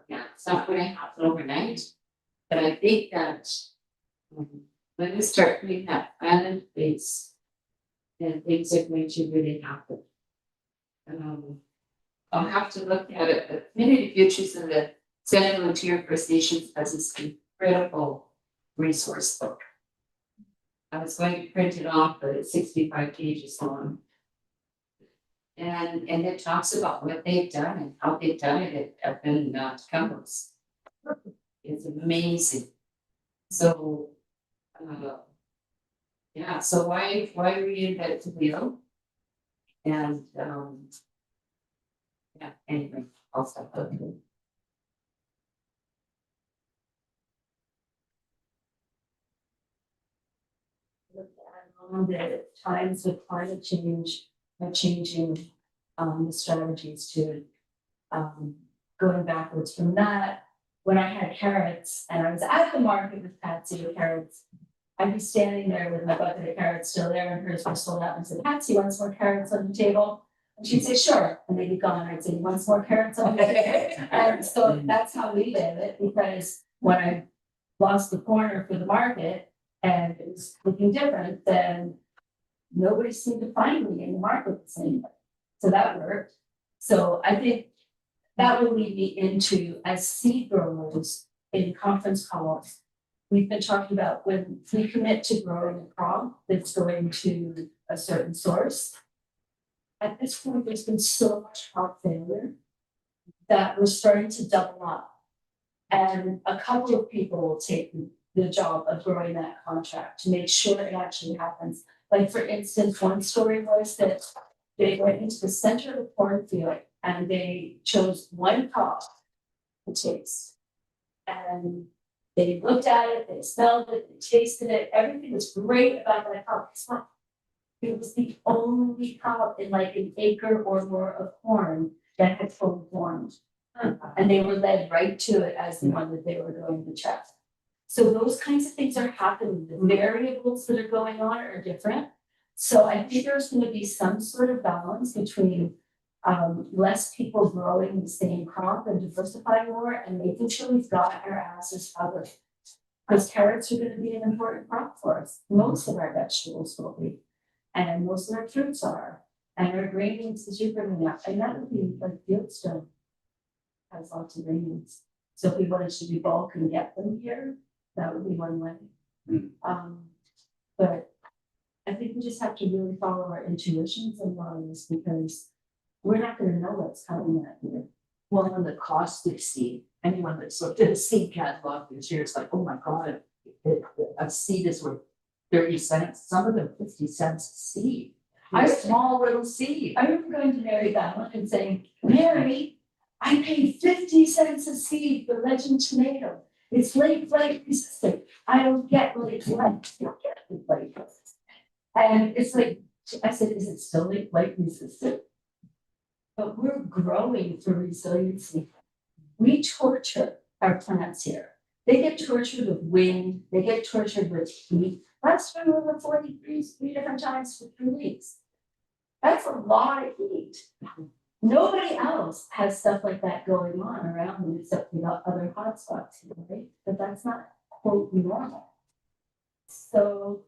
it's not going to happen overnight. But I think that when we start putting that plan in place, then things are going to really happen. I'll have to look at it, but Community Futures and the Central Interior First Nations has this incredible resource book. I was going to print it off, but it's 65 pages long. And it talks about what they've done and how they've done it up in Tecumseh. It's amazing. So, so why reinvent the wheel? And anyway, I'll stop there. on the times with climate change are changing, the strategies to, going backwards from that. When I had carrots and I was at the market with Patsy with carrots, I'd be standing there with my bucket of carrots still there and hers were sold out, and I said, Patsy, wants more carrots on the table? And she'd say, sure, and they'd be gone. I'd say, wants more carrots on the table? And so that's how we did it, because when I lost the corner for the market and it was looking different, then nobody seemed to find me in the market the same way. So that worked. So I think that will lead me into, as seed growers in conference calls, we've been talking about when we commit to growing a crop that's going to a certain source. At this point, there's been so much crop failure that we're starting to double up. And a couple of people will take the job of growing that contract to make sure it actually happens. Like, for instance, one story was that they went into the center of the cornfield and they chose one cob to taste. And they looked at it, they smelled it, they tasted it, everything was great about that cob. It was the only cob in like an acre or more of corn that had fully formed. And they were led right to it as the one that they were going to check. So those kinds of things are happening. The variables that are going on are different. So I think there's going to be some sort of balance between less people growing the same crop and diversifying more, and making sure we've got our asses covered. Because carrots are going to be an important crop for us. Most of our vegetables will be, and most of our fruits are, and our grains is bringing up, and that would be like Fieldstone has lots of grains. So if we wanted to do bulk and get them here, that would be one way. But I think we just have to really follow our intuitions and values, because we're not gonna know what's coming that year. Well, on the cost of seed, anyone that's looked at a seed catalog this year, it's like, oh my God, a seed is worth 30 cents, some of them 50 cents a seed. A small little seed. I remember going to Mary Ballard and saying, Mary, I paid 50 cents a seed for Legend tomato. It's late blight resistant. I don't get late blight. I don't get late blight resistant. And it's like, I said, is it still late blight resistant? But we're growing for resiliency. We torture our plants here. They get tortured with wind, they get tortured with heat. Last time over 40 degrees 3 different times for 3 weeks. That's a lot of heat. Nobody else has stuff like that going on around them except for the other hotspots, right? But that's not quote normal. So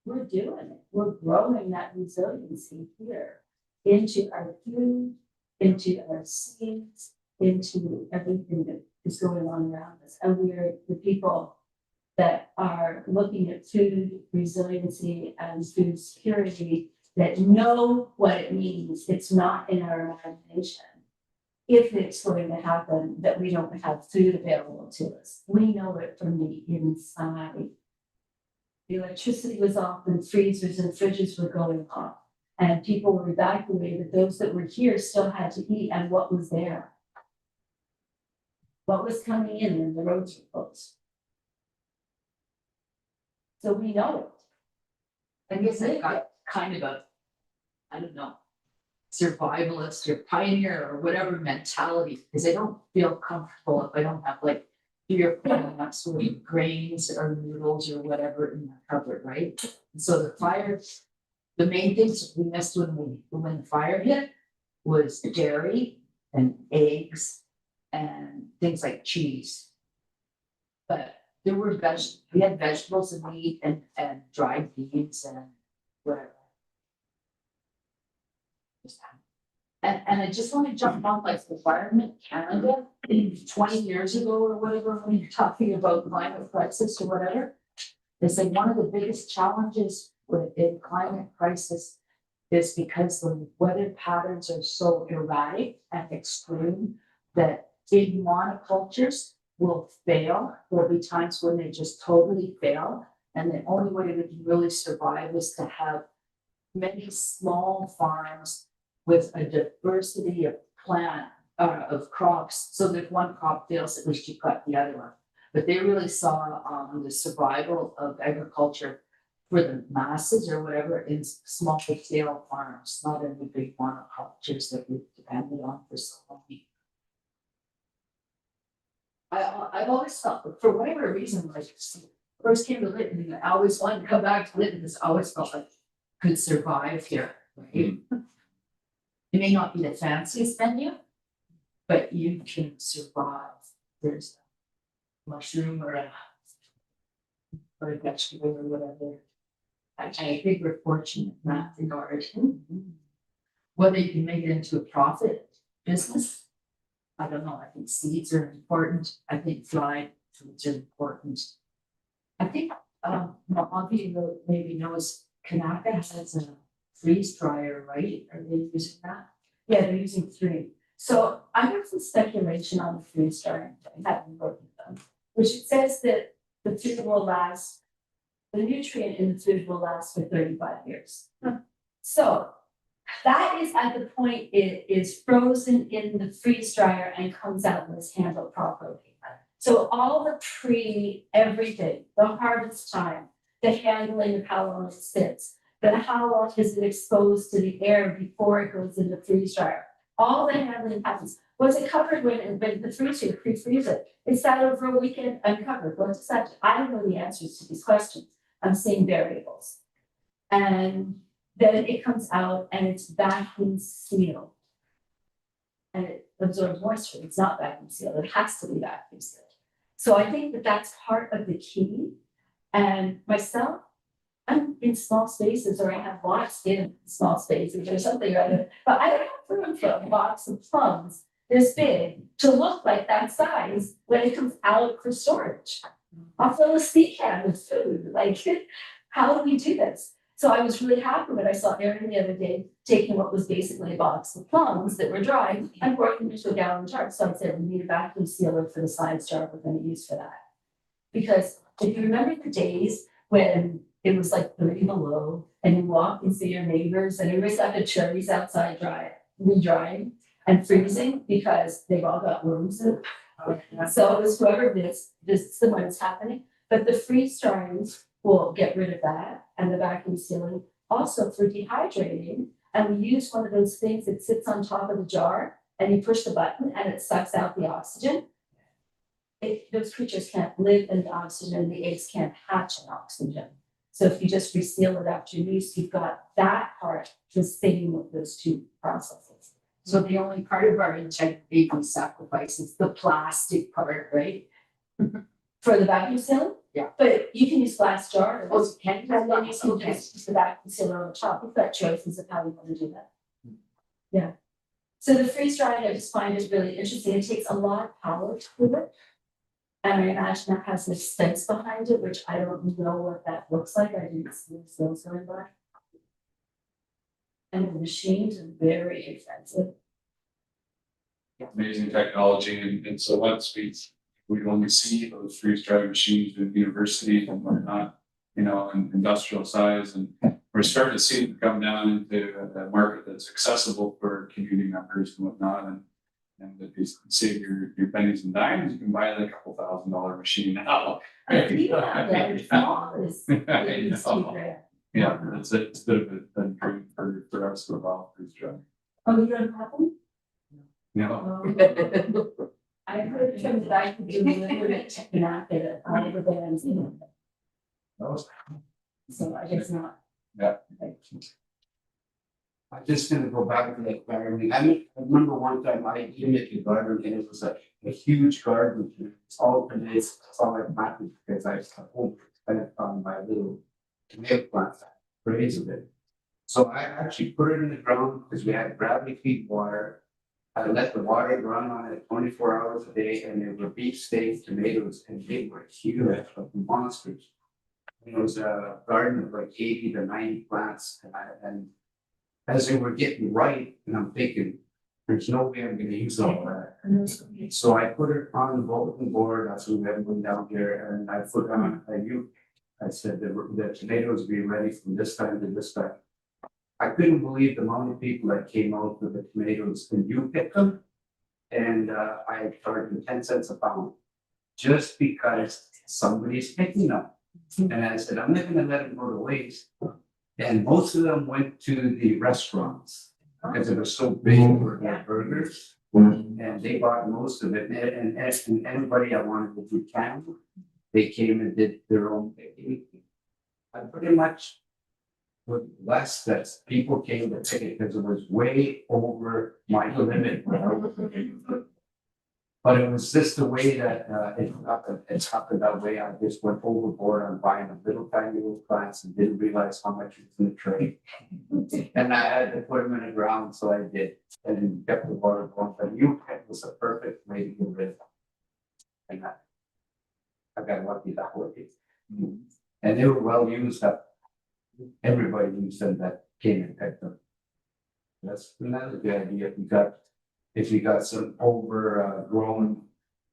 we're doing it. We're growing that resiliency here into our food, into our seeds, into everything that is going on around us. And we're the people that are looking at food resiliency and food security that know what it means. It's not in our imagination. If it's going to happen, that we don't have food available to us. We know it from the inside. The electricity was off and freezers and fridges were going off. And people were evacuated. Those that were here still had to eat, and what was there? What was coming in when the roads were closed? So we know it. I guess I got kind of a, I don't know, survivalist or pioneer or whatever mentality, because I don't feel comfortable if I don't have like 3 or 4 months worth of grains or noodles or whatever in my cupboard, right? And so the fire, the main things we missed when the fire hit was dairy and eggs and things like cheese. But there were we had vegetables and meat and dried beans and whatever. And I just want to jump on like Environment Canada 20 years ago or whatever, when you're talking about climate crisis or whatever. They said one of the biggest challenges in climate crisis is because the weather patterns are so erratic and extreme that big monocultures will fail. There'll be times when they just totally fail. And the only way we can really survive is to have many small farms with a diversity of of crops. So that if one crop fails, at least you've got the other one. But they really saw the survival of agriculture for the masses or whatever in small scale farms, not in the big monocultures that we've depended on for so long. I've always felt, for whatever reason, like first came to Lytton, I always wanted to come back to Lytton, because I always felt like I could survive here, right? It may not be the fanciest venue, but you can survive. There's a mushroom or a vegetable or whatever. I think we're fortunate in that regard. Whether you can make it into a profit business, I don't know. I think seeds are important. I think dried foods are important. I think Avi maybe knows Kanaka has a freeze dryer, right? Are they using that? Yeah, they're using 3. So I have some speculation on the freeze dryer. I haven't looked at them, which it says that the food will last, the nutrient in the food will last for 35 years. So that is at the point it is frozen in the freeze dryer and comes out and is handled properly. So all the everything, the harvest time, the handling of how long it sits, then how long is it exposed to the air before it goes in the freeze dryer? All the handling happens. Was it covered when the freezer pre-freeze it? Is that over a weekend uncovered? What does that? I don't know the answers to these questions. I'm seeing variables. And then it comes out and it's vacuum sealed. And it absorbs moisture. It's not vacuum sealed. It has to be vacuum sealed. So I think that that's part of the key. And myself, I'm in small spaces, or I have lots in small spaces or something or other, but I don't have room for a box of plums this big to look like that size when it comes out for storage. I'll fill a sea can with food. Like, how do we do this? So I was really happy when I saw Erin the other day taking what was basically a box of plums that were dry and pouring them into a gallon jar. So I said, we need a vacuum sealer for the science jar we're going to use for that. Because if you remember the days when it was like 30 below and you walk and see your neighbors and everybody's got the cherries outside re-drying and freezing because they've all got worms in it. So it was whoever this is the one that's happening. But the freeze drying will get rid of that, and the vacuum sealing also for dehydrating. And we use one of those things that sits on top of the jar and you push the button and it sucks out the oxygen. Those creatures can't live in the oxygen, the eggs can't hatch in oxygen. So if you just reseal it after use, you've got that part the same with those 2 processes. So the only part of our integrity we sacrifice is the plastic part, right? For the vacuum sealing? Yeah. But you can use glass jars. Oh, you can? And then you can just use the vacuum sealer on the top. You've got choices of how you want to do that. Yeah. So the freeze drying, I just find is really interesting. It takes a lot of power to do it. And I imagine that has an expense behind it, which I don't know what that looks like. I didn't see the sales going by. And the machines are very expensive. Amazing technology, and so once we only see those freeze drying machines in universities and whatnot, in industrial size, and we're starting to see them come down into a market that's accessible for community members and whatnot, and if you save your pennies and dimes, you can buy like $2,000 machine now. Yeah, small is cheaper. Yeah, it's a bit of a dream for us to evolve freeze drying. Oh, you don't have them? No. I heard from that I could do a little bit not at all the bands, so I guess not. Yeah. I'm just gonna go back to that gardening. I remember one time I did a garden and it was a huge garden. It's all today, it's all I planted because I found my little tomato plant raised of it. So I actually put it in the ground because we had gravity feed water. I let the water run on it 24 hours a day, and they were beefsteak tomatoes, and they were huge, like monsters. And it was a garden of like 80 to 90 plants, and as they were getting ripe, and I'm thinking, there's no way I'm going to use all that. So I put it on the bulletin board. That's when everyone down here, and I put on I said the tomatoes will be ready from this time to this time. I couldn't believe the amount of people that came out with the tomatoes and you picked them. And I charged them 10 cents a pound. just because somebody's picking them. And I said, I'm not gonna let them go to waste. And most of them went to the restaurants because it was so big for their burgers. And they bought most of it. And anybody that wanted to do camp, they came and did their own picking. I pretty much with less that people came to pick it because it was way over my limit. But it was just the way that it happened that way. I just went overboard on buying a little tiny little plants and didn't realize how much was in the tray. And I had to put them in the ground, so I did, and kept the water going. But it was a perfect way to get rid of them. And I got lucky that way. And they were well used up. Everybody used them that came and picked them. That's another good idea. If you got some overgrown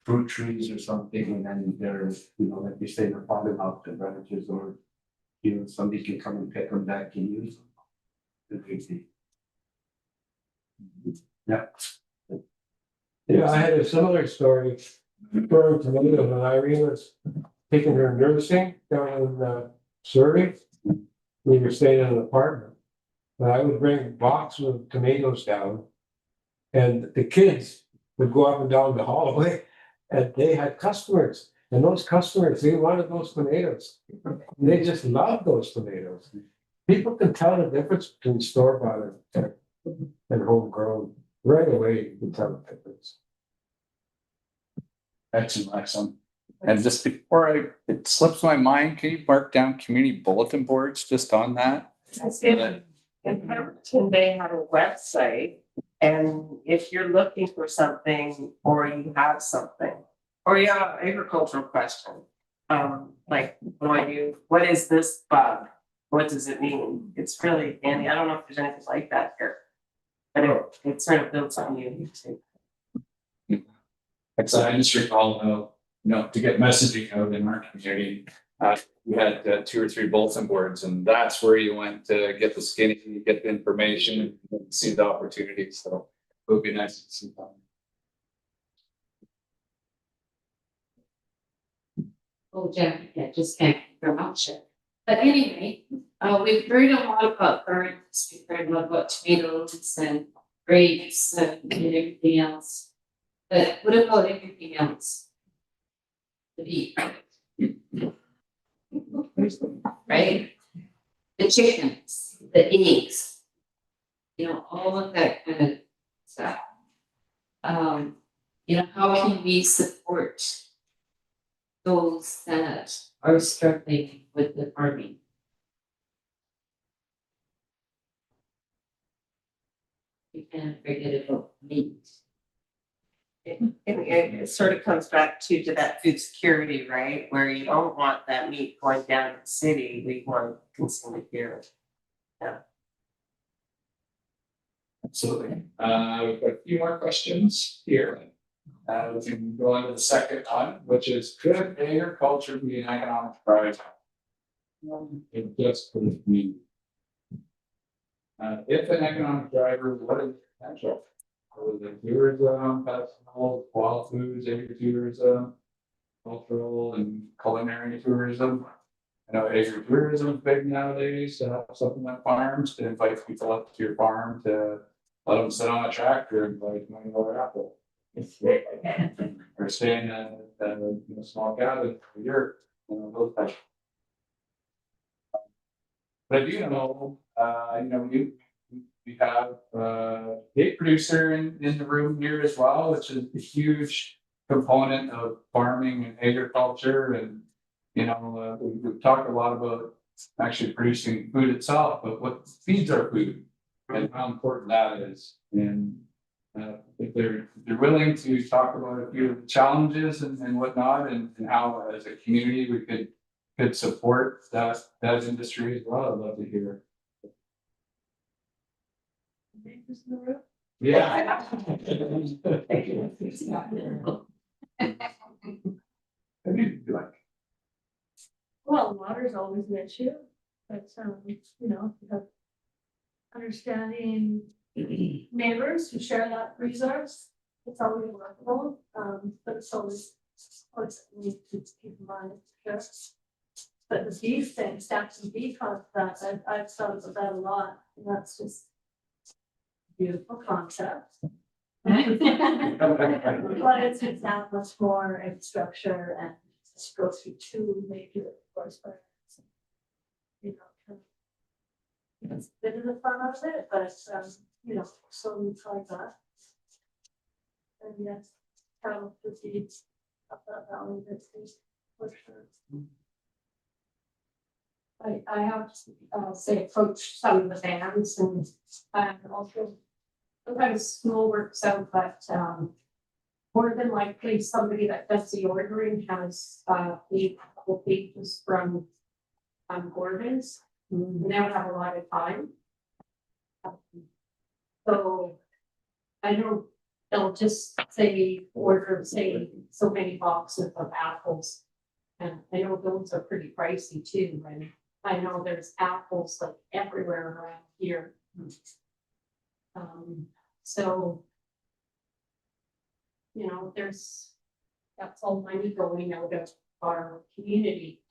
fruit trees or something, and then there's, like you say, they're falling off the branches, or somebody can come and pick them that can use them. Yeah. Yeah, I had a similar story. Growing tomatoes when Irene was taking her nursing down in Surrey. We were staying in an apartment. And I would bring boxes of tomatoes down. And the kids would go up and down the hallway and they had customers. And those customers, they wanted those tomatoes. They just loved those tomatoes. People can tell the difference between store-bought and homegrown. Right away, you can tell the difference. Excellent. And just before it slips my mind, can you mark down community bulletin boards just on that? In Pemberton, they have a website, and if you're looking for something or you have something, or you have an agricultural question, like what is this bug? What does it mean? It's really handy. I don't know if there's anything like that here, but it sort of builds on you too. I just recall, to get messaging out in our community, we had 2 or 3 bulletin boards, and that's where you went to get the skinny, get the information, and see the opportunities. So it would be nice to see that. Oh, Jen, yeah, just can't pronounce it. But anyway, we've heard a lot about birds, we've heard a lot about tomatoes and grapes and everything else. But what about everything else? The beef. Right? The chickens, the eggs, all of that kind of stuff. How can we support those that are struggling with the farming? We can't forget about meat. It sort of comes back to that food security, right? Where you don't want that meat going down to the city, we want to consume it here. Absolutely. We've got a few more questions here. We can go on to the second one, which is, could agriculture be an economic driver? It just could be. If an economic driver, what is the potential? The tourism, festivals, wild foods, agritourism, cultural and culinary tourism. I know agritourism is big nowadays to have supplement farms, to invite people up to your farm to let them sit on a tractor and buy $20 apple. Or stay in a small cabin for your, those types. But I do know, we have a producer in the room here as well, which is a huge component of farming and agriculture. And, we've talked a lot about actually producing food itself, but what feeds our food and how important that is. And if they're willing to talk about a few of the challenges and whatnot, and how as a community we could support that industry as well, I'd love to hear. Yeah. Well, water's always an issue, but understanding neighbors who share that resource, it's always workable, but it's always What's need to keep in mind, sure. But the beef thing, stacks and beef on that, I've thought about that a lot, and that's just beautiful concept. But it's that much more infrastructure and just go through two major forest fires. You know, it's a bit of the fun of it, but you know, so we try that. And yes, cattle to feed up that valley, that's for sure. I have to say approach some of the bands and also sometimes school works out, but more than likely somebody that does the ordering has a couple pages from Gordon's. They don't have a lot of time. So I don't, they'll just say order, say so many boxes of apples. And I know those are pretty pricey too, and I know there's apples like everywhere around here. So, you know, that's all money going out of our community,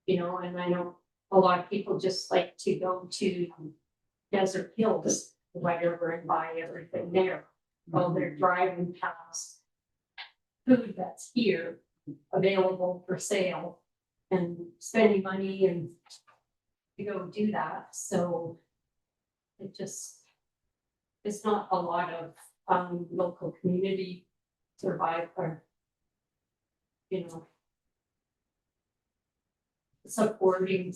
you know, and I know a lot of people just like to go to Desert Hills, whatever, and buy everything there. While they're driving past food that's here, available for sale, and spending money and to go do that, so it just, it's not a lot of local community survivor, you know, supporting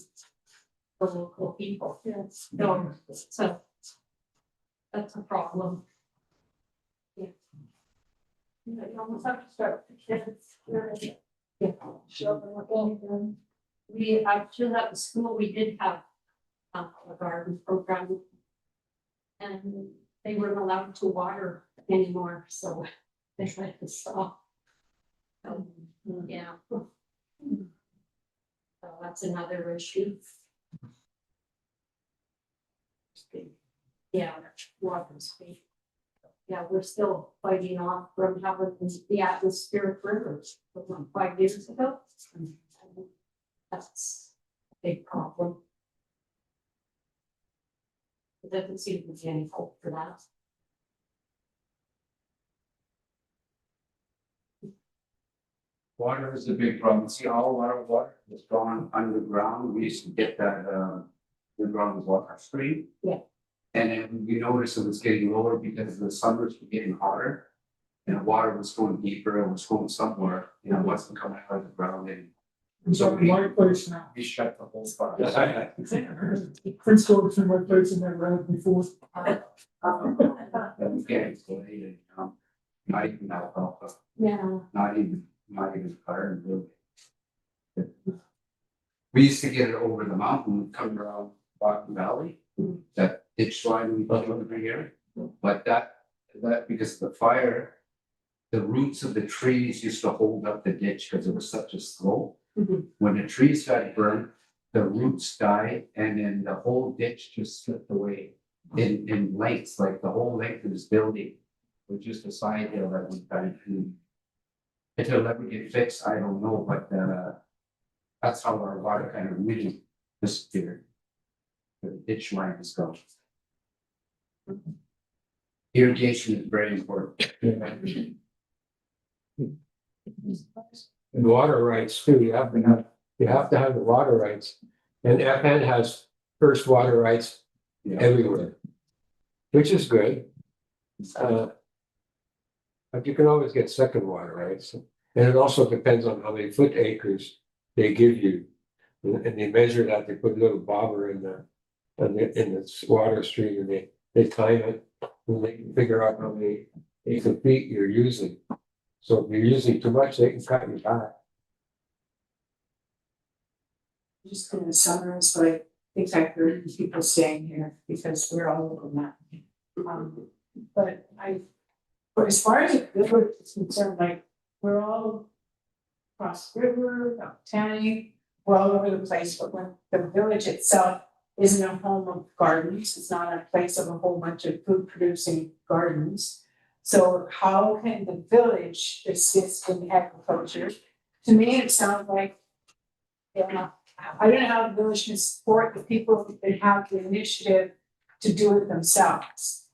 the local people. Yes. So that's a problem. Yeah. You almost have to start with the kids. Yeah. Show them what they've done. We actually at the school, we did have a garden program. And they weren't allowed to water anymore, so they had to stop. Yeah. So that's another issue. Yeah, water speed. Yeah, we're still fighting off from having the atmospheric rivers from 5 years ago. And that's a big problem. There doesn't seem to be any hope for that. Water is a big problem. See, all a lot of water has gone underground. We used to get that underground water stream. Yeah. And then we noticed it was getting lower because the summers were getting hotter. And the water was going deeper, it was going somewhere, you know, it wasn't coming out of the ground and It's on my place now. we shut the whole spot. Prince go to my place and never had it before. And we can't go ahead and, not even alfalfa, Yeah. not even garden really. We used to get it over the mountain, come around Bottom Valley, that ditch line we put over here. But that because of the fire, the roots of the trees used to hold up the ditch because it was such a slope. When the trees got burned, the roots died and then the whole ditch just slipped away in lengths, like the whole length of this building. With just a side hill that we kind of. If it'll ever get fixed, I don't know, but that's how our water kind of really disappeared. The ditch line is gone. Irrigation is very important. And water rights too, you have to have the water rights. And FN has first water rights everywhere. Which is good. But you can always get second water rights. And it also depends on how many foot acres they give you. And they measure that, they put a little bobber in the water stream and they time it. And they can figure out how many acre feet you're using. So if you're using too much, they can cut you back. Just gonna summarize what I think I heard people saying here, because we're all over that. But as far as the village is concerned, like, we're all across the river, up Tanny, we're all over the place, but when the village itself isn't a home of gardens, it's not a place of a whole bunch of food producing gardens. So how can the village assist in agriculture to me, it sounds like, yeah, I don't know how the village can support the people that have the initiative to do it themselves.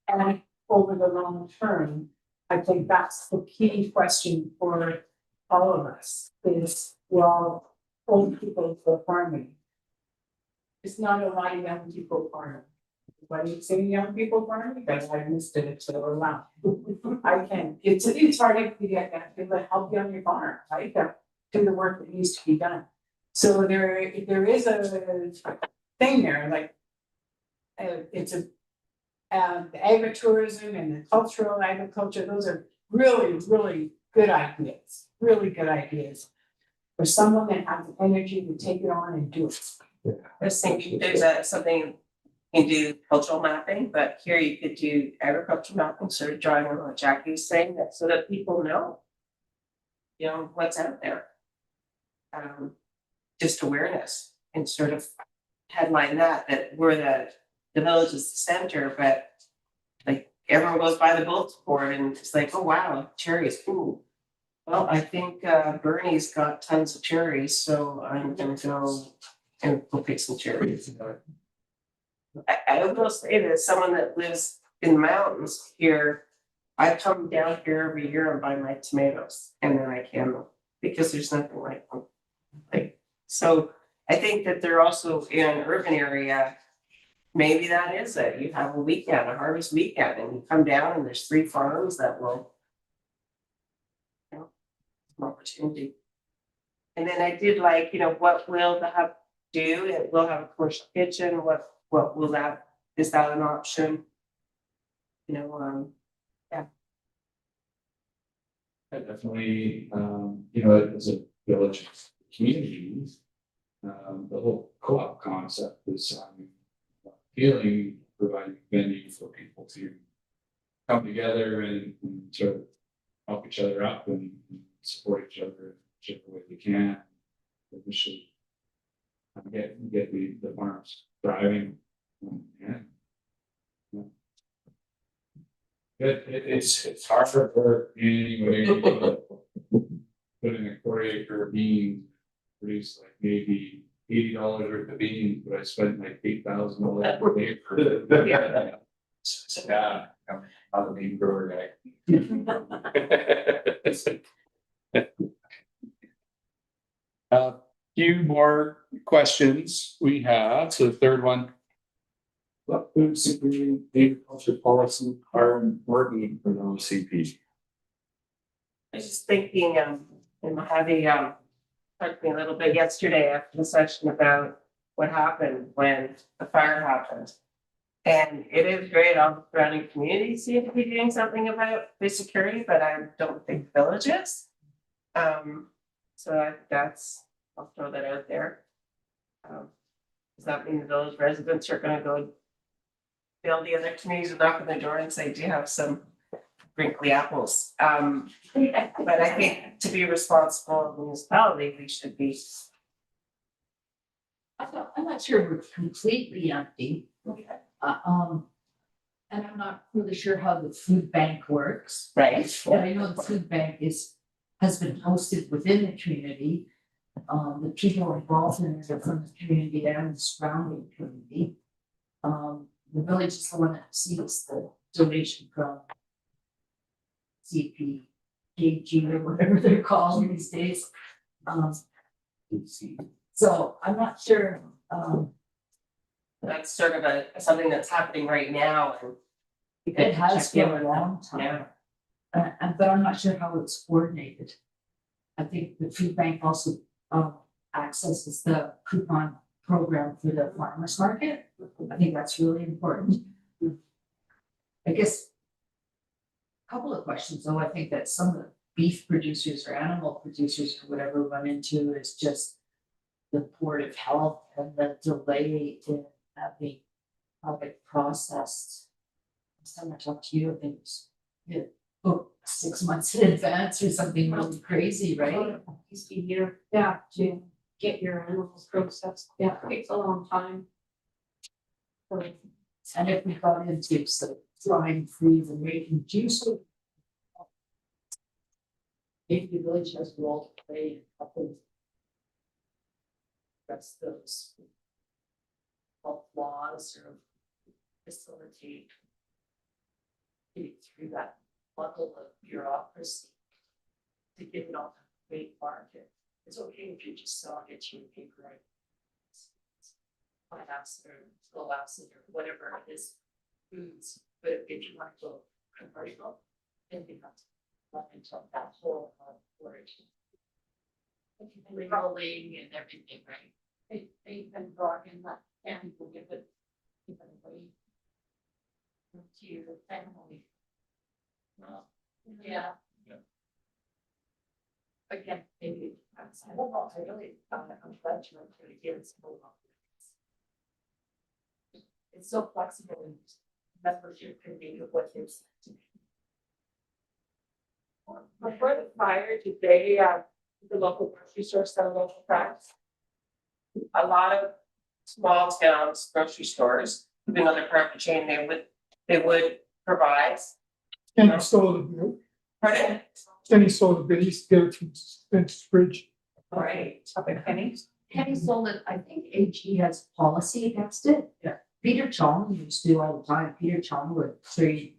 And over the long term, I think that's the key question for all of us, is, well, old people for farming. It's not a lot of young people farming. What do you say, young people farming? Because I missed it, it's so loud. I can, it's hard to get that, to help you on your farm, right? Do the work that needs to be done. So there is a thing there, like, it's a, the agritourism and the cultural agriculture, those are really, really good ideas, for someone that has the energy to take it on and do it. I was thinking there's something you can do cultural mapping, but here you could do agricultural mapping, sort of drawing on what Jackie was saying, that so that people know, you know, what's out there. Just awareness and sort of headline that we're the village is the center, but like everyone goes by the bulletin board and it's like, oh wow, cherries, ooh. Well, I think Bernie's got tons of cherries, so I'm gonna go and go pick some cherries. I will say that as someone that lives in the mountains here, I come down here every year and buy my tomatoes and then I can them because there's nothing like them. Like, so I think that they're also in an urban area. Maybe that is it. You have a weekend, a harvest weekend, and you come down and there's 3 farms that will, you know, an opportunity. And then I did like, you know, what will the hub do? It will have a commercial kitchen. What will that, is that an option? You know, Yeah, definitely, you know, as a village community, the whole co-op concept is feeling, providing venue for people to come together and sort of help each other up and support each other whichever way they can. We should get the farms thriving. Yeah. It's hard for anybody to put in a 1/4 acre bean, produce like maybe $80 worth of beans, but I spent like $8,000 per acre. Yeah. Yeah, I'm a bean grower guy. Few more questions we have. So the third one. What food security agriculture policy are important for the OCP? I was just thinking, and having talked to me a little bit yesterday after the session about what happened when the fire happened. And it is great, all the surrounding communities seem to be doing something about food security, but I don't think villages. So that's, I'll throw that out there. Does that mean the village residents are gonna go build the other communities and knock on the door and say, do you have some wrinkly apples? But I think to be a responsible municipality, we should be. I'm not sure we're completely empty. And I'm not really sure how the food bank works. Right. But I know the food bank has been hosted within the community. The people involved in it are from the community and the surrounding community. The village is the one that receives the donation from CP, KG, or whatever they're called these days. So I'm not sure, That's sort of something that's happening right now and. it has been a long time. But I'm not sure how it's coordinated. I think the food bank also accesses the coupon program for the farmers market. I think that's really important. I guess a couple of questions, though. I think that some of the beef producers or animal producers or whatever run into is just the Board of Health and the delay in having product processed. Last time I talked to you, I think it was 6 months in advance or something really crazy, right? Used to be here, yeah, to get your animals processed, yeah, it takes a long time. So, And if we got into some drying, freeze and making juice, maybe the village has a role to play in helping. Address those. Health laws or facilitate. Getting through that level of bureaucracy. To get it on the great market. It's okay if you just sell it to your paper. Finance or school acid or whatever it is, foods, but if you want to go commercial, then you have to run into that whole origin. Rolling and everything, right? They've been brought in that and will give it away to your family. Well, yeah. Again, maybe I don't know, I really, I'm glad you're going to give it some. It's so flexible and members can make of what they're saying. Before the fire, did they, the local grocery store sell local products? A lot of small towns, grocery stores, even though they're part of the chain, they would provide. Kenny sold a bill, Pardon? Kenny sold a bill, he used to get it from Spencer's Bridge. Right, up at Penny's. Kenny sold it, I think AG has policy against it. Yeah. Peter Chong used to do all the time, Peter Chong would trade.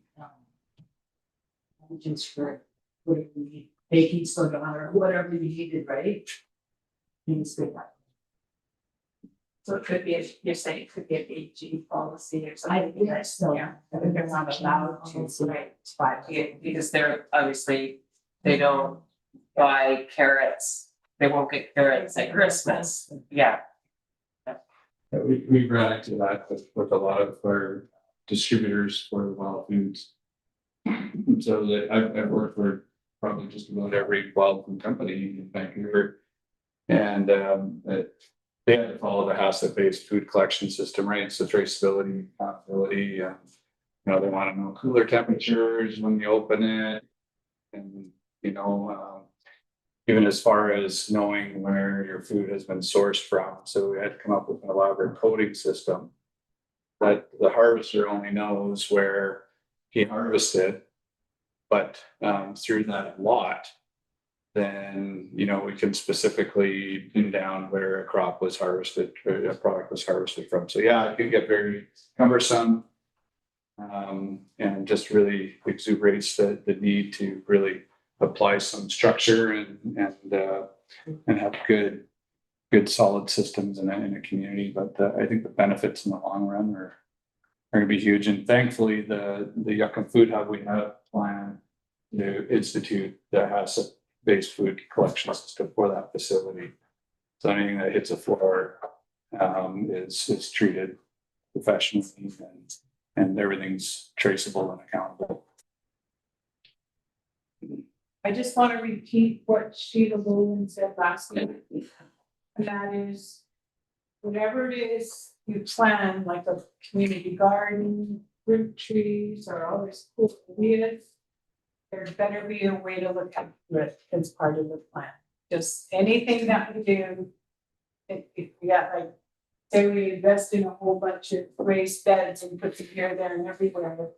Agents for whatever you need, baking soda or whatever you needed, right? Things good. So it could be, you're saying it could be an AG policy or something. I think that's still, Yeah. I think they're not allowed to, so Right. it's fine. Because they're obviously, they don't buy carrots, they won't get carrots at Christmas, yeah. We ran into that with a lot of our distributors for wild foods. So that I've worked for probably just about every wild food company in Vancouver. And they had to follow the HACCP-based food collection system, right? So traceability, accountability, and they want to know cooler temperatures when you open it. And even as far as knowing where your food has been sourced from. So we had to come up with an elaborate coding system that the harvester only knows where he harvested, but through that lot, then we can specifically pin down where a crop was harvested, or a product was harvested from. So yeah, it can get very cumbersome, and just really exuberates the need to really apply some structure and have good solid systems in a community. But I think the benefits in the long run are going to be huge. And thankfully, the Yucca Food Hub we have planned to institute that has a based food collection system for that facility. So anything that hits a floor is treated professionally, and everything's traceable and accountable. I just want to repeat what Sheila Bowen said last week. And that is, whatever it is you plan, like a community garden, fruit trees, or all this cool ideas, there better be a way to look at it as part of the plan. Just anything that we do, if we got like, say we invest in a whole bunch of raised beds and put them here, there, and everywhere.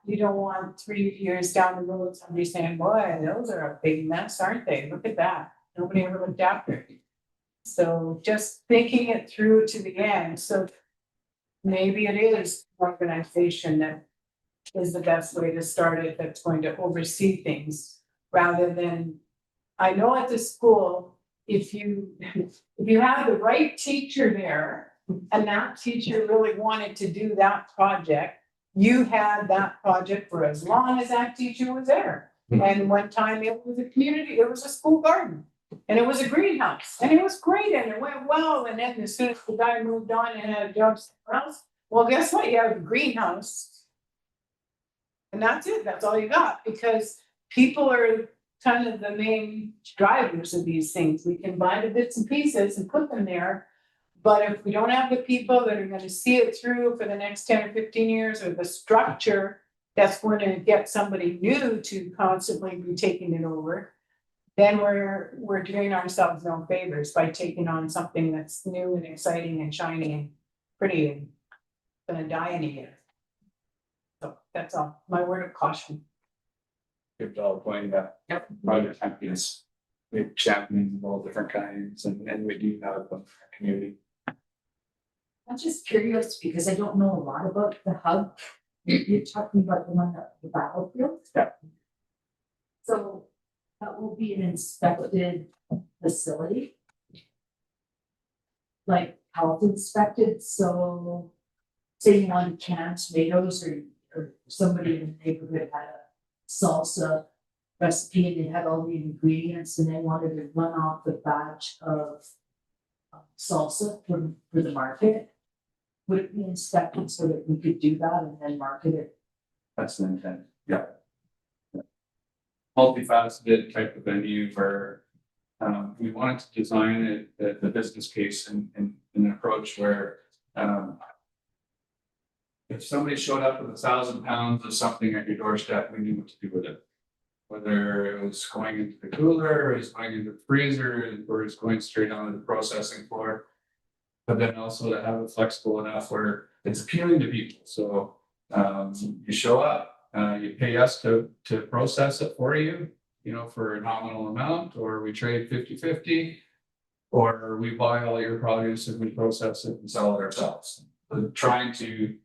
You don't want 3 years down the road, somebody saying, boy, those are a big mess, aren't they? Look at that. Nobody ever looked after it. So just thinking it through to the end. So maybe it is organization that is the best way to start it, that's going to oversee things rather than, I know at the school, if you have the right teacher there and that teacher really wanted to do that project, you had that project for as long as that teacher was there. And one time it was a school garden and it was a greenhouse and it was great and it went well. And then as soon as the guy moved on and had a job somewhere else, well, guess what? You have a greenhouse. And that's it. That's all you got, because people are kind of the main drivers of these things. We can buy the bits and pieces and put them there. But if we don't have the people that are going to see it through for the next 10 or 15 years, or the structure that's going to get somebody new to constantly be taking it over, then we're doing ourselves no favors by taking on something that's new and exciting and shiny and pretty and gonna die in a year. So that's all, my word of caution. Good job pointing that. Yep. Project champions. We have champions of all different kinds and we do have them in our community. I'm just curious because I don't know a lot about the hub. You're talking about the one at the battlefield? Yeah. So that will be an inspected facility? Like health inspected, so say you wanted canned tomatoes or somebody in the neighborhood had a salsa recipe and they had all the ingredients and they wanted to run off a batch of salsa for the market. Would it be inspected so that we could do that and then market it? That's the intent, yeah. Multifaceted type of venue where we wanted to design it, the business case and an approach where if somebody showed up with 1,000 pounds of something at your doorstep, we knew what to do with it. Whether it was going into the cooler, or it was going into the freezer, or it's going straight onto the processing floor. But then also to have it flexible enough where it's appealing to people. So you show up, you pay us to process it for you, for a nominal amount, or we trade 50-50, or we buy all your produce and we process it and sell it ourselves. But trying to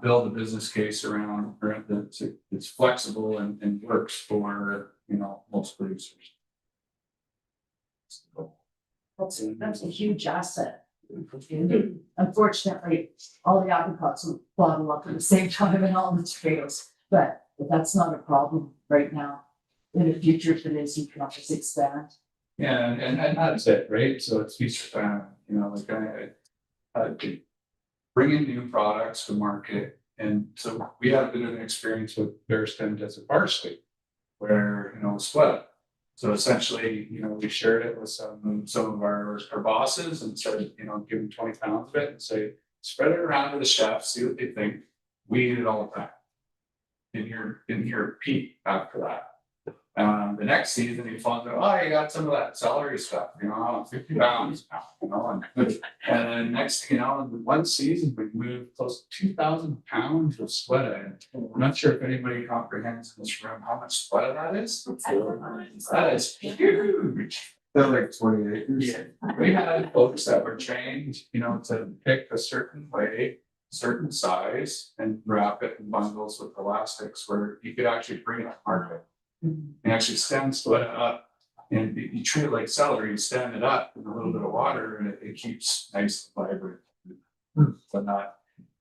build a business case around that it's flexible and works for most producers. That's a huge asset. Unfortunately, all the apricots will bottle up at the same time and all the tomatoes, but that's not a problem right now. In the future, if it is, you can always expand. Yeah, and that's it, right? So it's future fan, I bring in new products to market. And so we had a bit of an experience with Bear Stem Desert Parsley, where, split. So essentially, we shared it with some of our bosses and started, give them 20 pounds of it and say, spread it around to the chefs, see what they think. We eat it all the time. Didn't hear a peep after that. The next season, he found out, oh, you got some of that celery stuff, 50 pounds now, and then next thing you know, in one season, we moved close to 2,000 pounds of sweater. I'm not sure if anybody comprehends in this room how much sweater that is. That is huge. They're like 20 acres. Yeah. We had folks that were trained, to pick a certain way, certain size, and wrap it in bundles with elastics where you could actually bring it to market. And actually stand split up, and you treat it like celery. You stand it up in a little bit of water, and it keeps nice and vibrant. But not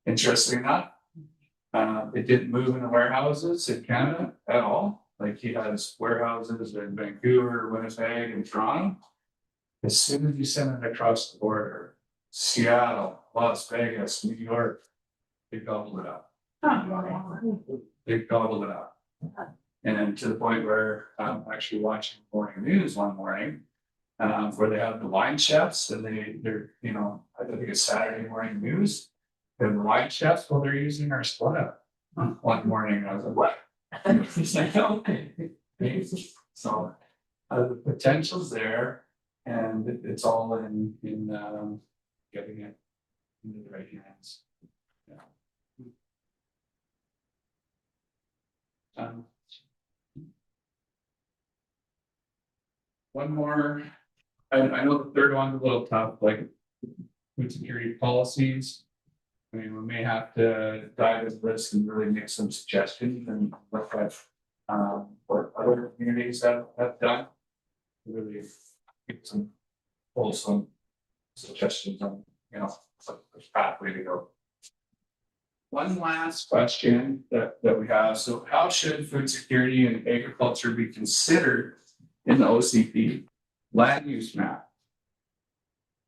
interesting enough. It didn't move in the warehouses in Canada at all. Like he has warehouses in Vancouver, Winnipeg, and Toronto. As soon as you send it across the border, Seattle, Las Vegas, New York, they gobbled it up. They gobbled it up. And to the point where I'm actually watching morning news one morning, where they have the wine chefs and they're, I think it's Saturday morning news. And the wine chefs, well, they're using our split up one morning. I was like, what? It's like, okay. So the potential's there, and it's all in getting it into the right hands. Yeah. One more, I know the third one's a little tough, like food security policies. I mean, we may have to dive into this and really make some suggestions and look at what other communities have done. Really get some wholesome suggestions on, what the pathway to go. One last question that we have. So how should food security and agriculture be considered in the OCP land use map?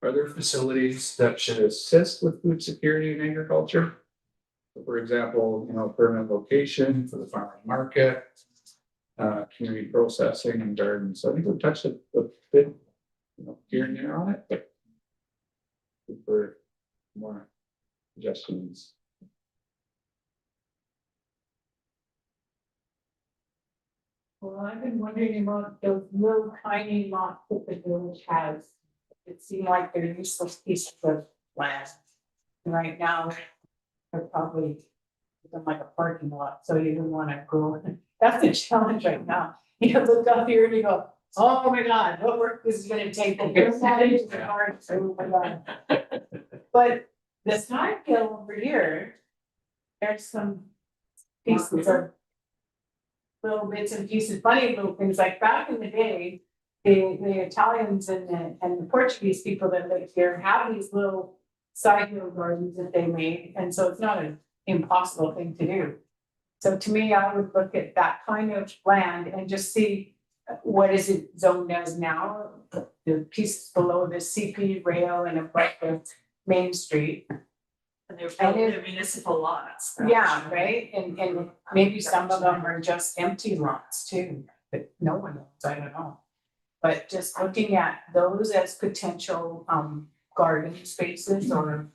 Are there facilities that should assist with food security and agriculture? For example, permanent location for the farmer's market, community processing and gardens. So I think we've touched a bit, here and there on it, but for more suggestions. Well, I've been wondering about those little tiny lots that the village has. It seemed like they're useless pieces of land. And right now, they're probably like a parking lot, so you wouldn't want to grow That's the challenge right now. You look up here and you go, oh my God, what work this is gonna take. And here's that into the hard, oh my God. But the side hill over here, there's some pieces of little bits and pieces, funny little things, like back in the day, the Italians and the Portuguese people that lived here have these little side hill gardens that they made, and so it's not an impossible thing to do. So to me, I would look at that kind of land and just see what is it zoned as now, the pieces below the CP rail and above the Main Street. And they're And built it- in municipal lots. Yeah, right, and maybe some of them are just empty lots too, but no one knows, I don't know. But just looking at those as potential garden spaces or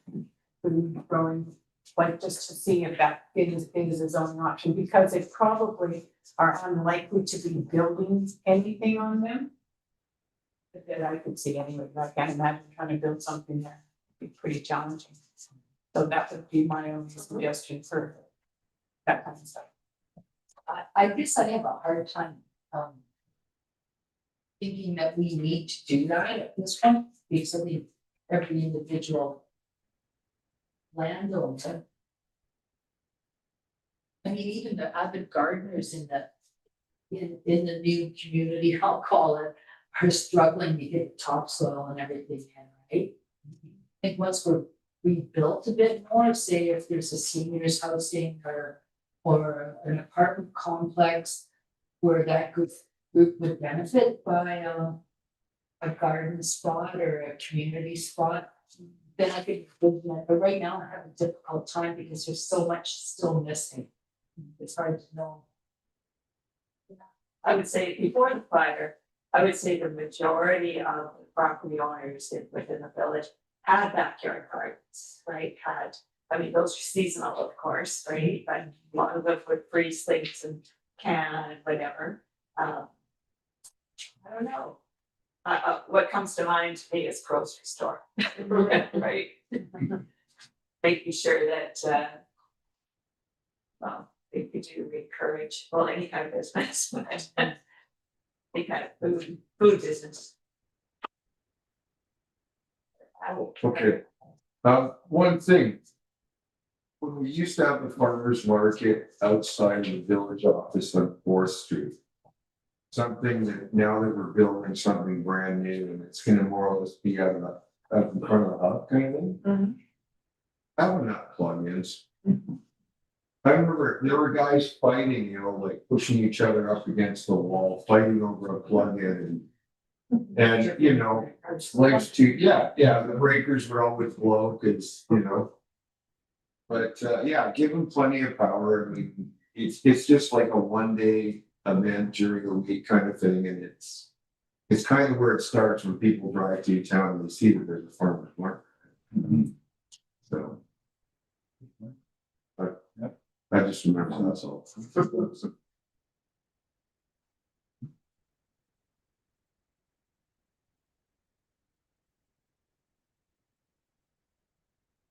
food growing, like just to see if that is a zoning option, because they probably are unlikely to be building anything on them. But that I could see anyway, I can't imagine trying to build something there, it'd be pretty challenging. So that would be my only suggestion for that kind of stuff. I guess I have a hard time, thinking that we need to do that at this point, because I mean, every individual landowner. I mean, even the avid gardeners in the new community, I'll call it, are struggling to get topsoil and everything in, right? I think once we built a bit more, say if there's a seniors housing or an apartment complex where that group would benefit by a garden spot or a community spot, then I think, but right now I have a difficult time because there's so much still missing. It's hard to know. I would say before the fire, I would say the majority of the property owners within the village had backyard gardens, right? I mean, those are seasonal, of course, right? But a lot of them would freeze things and can and whatever. I don't know. What comes to mind to me is grocery store, right? Making sure that, well, if you do encourage, well, any kind of business, but any kind of food business. Okay, one thing. When we used to have the farmer's market outside the village office on 4th Street. Something that now that we're building something brand new and it's gonna more or less be out in front of the hub kind of thing. Mhm. That would not plug-ins. I remember there were guys fighting, like pushing each other up against the wall, fighting over a plug-in and links to, the breakers were always low, cause But yeah, give them plenty of power. I mean, it's just like a 1-day event during the week kind of thing, and it's kind of where it starts when people drive to town and they see that there's a farmer's market. So. But I just remember that's all.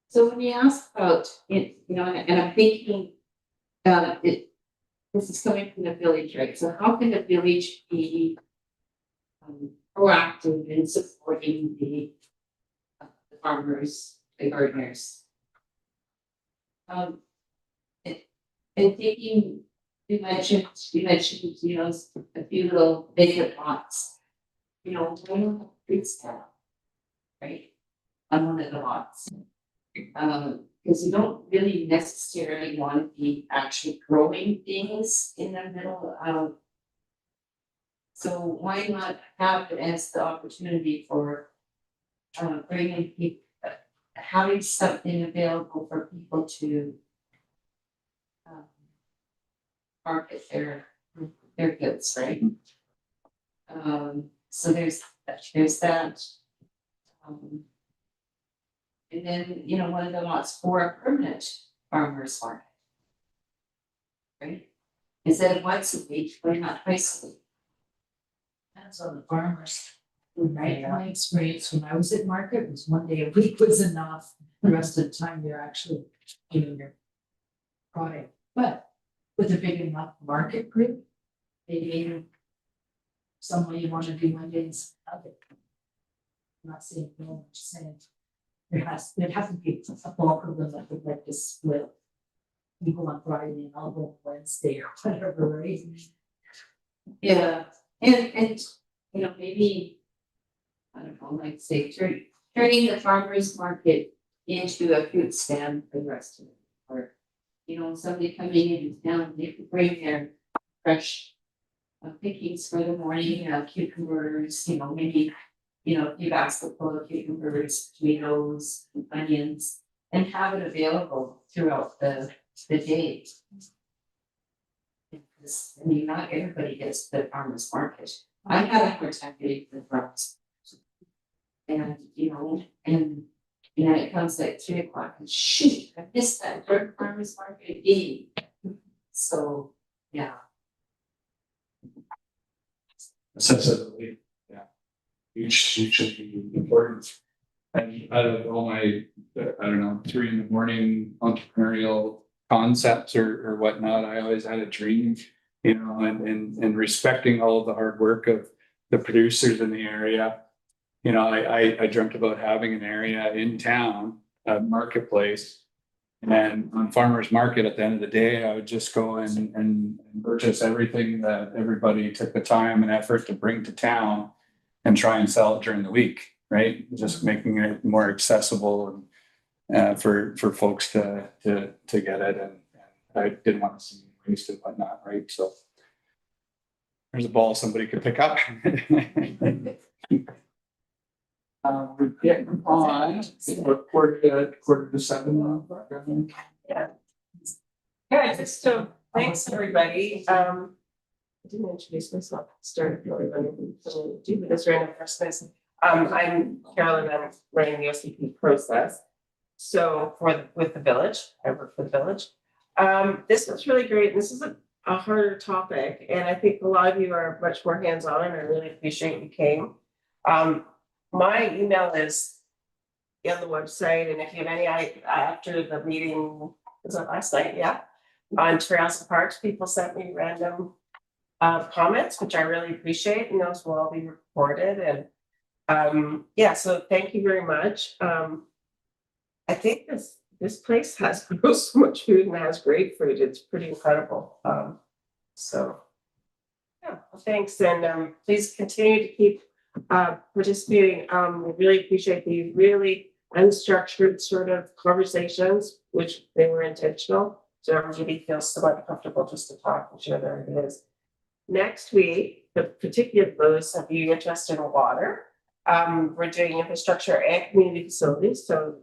So when you ask about it, and I'm thinking, this is coming from the village, right? So how can the village be proactive in supporting the farmers, the gardeners? And thinking, you mentioned, a few little vacant lots. Why don't we stop, right? On one of the lots. Because you don't really necessarily want to be actually growing things in the middle of. So why not have it as the opportunity for bringing people, having something available for people to market their goods, right? So there's that. And then, one of the lots for a permanent farmer's market. Right? Instead of once a week, why not twice a week? Depends on the farmers. Right, my experience when I was at market was 1 day a week was enough. The rest of the time you're actually doing your product. But with a big enough market group, maybe some way you want to do Mondays of it. I'm not saying no, I'm just saying there has to be a bulk of them that would like to split. You go on Friday and I'll go on Wednesday or whatever, right? Yeah, and, you know, maybe, I don't know, like say, turning the farmer's market into a fruit stand for the rest of it. Or, you know, somebody coming into town, they could bring their fresh pickings for the morning, cucumbers, you know, maybe, you know, a few baskets full of cucumbers, tomatoes, onions, and have it available throughout the day. Because, I mean, not everybody gets the farmer's market. I had a hard time getting the farmer's. And, you know, and it comes at 3 o'clock and shoot, I missed that farmer's market again. So, yeah. Accessibility, yeah. Hugely important. And out of all my, I don't know, 3 a.m. entrepreneurial concepts or whatnot, I always had a dream, you know, and respecting all of the hard work of the producers in the area. You know, I dreamt about having an area in town, a marketplace. And on farmer's market, at the end of the day, I would just go and purchase everything that everybody took the time and effort to bring to town and try and sell it during the week, right? Just making it more accessible and for folks to get it. And I didn't want to see it waste and whatnot, right? So there's a ball somebody could pick up. We're getting on, quarter to 7. Yeah, just so, thanks, everybody. I didn't introduce myself, started really do this random person. I'm Carolyn, I'm running the OCP process. So with the village, I work for the village. This was really great. This is a harder topic, and I think a lot of you are much more hands-on, and I really appreciate you came. My email is on the website, and if you have any, after the meeting, was that last night? Yeah. On trails and parks, people sent me random comments, which I really appreciate, and those will all be recorded. And yeah, so thank you very much. I think this place has so much food and has great food. It's pretty incredible. So yeah, well, thanks, and please continue to keep participating. We really appreciate these really unstructured sort of conversations, which they were intentional. So everybody feels somewhat comfortable just to talk and share their ideas. Next week, the particular those of you interested in water, we're doing infrastructure and community facilities. So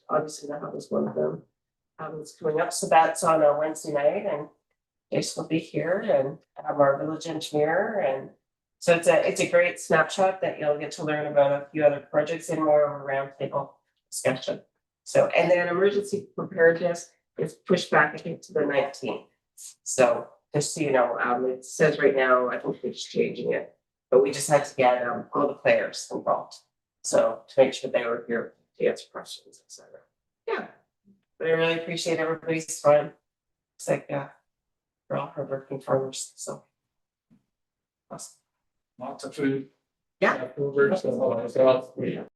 obviously the hub is one of them. It's coming up. So that's on a Wednesday night, and Jason will be here, and our village engineer, and so it's a great snapshot that you'll get to learn about a few other projects and more of a roundtable discussion. So, and then emergency preparedness is pushed back, I think, to the 19th. So just so you know, it says right now, I think it's changing it, but we just had to get all the players involved. So to make sure they were here to answer questions, etc. Yeah, but I really appreciate everybody's time. It's like, we're all hardworking farmers, so awesome. Lots of food. Yeah. Leftovers, so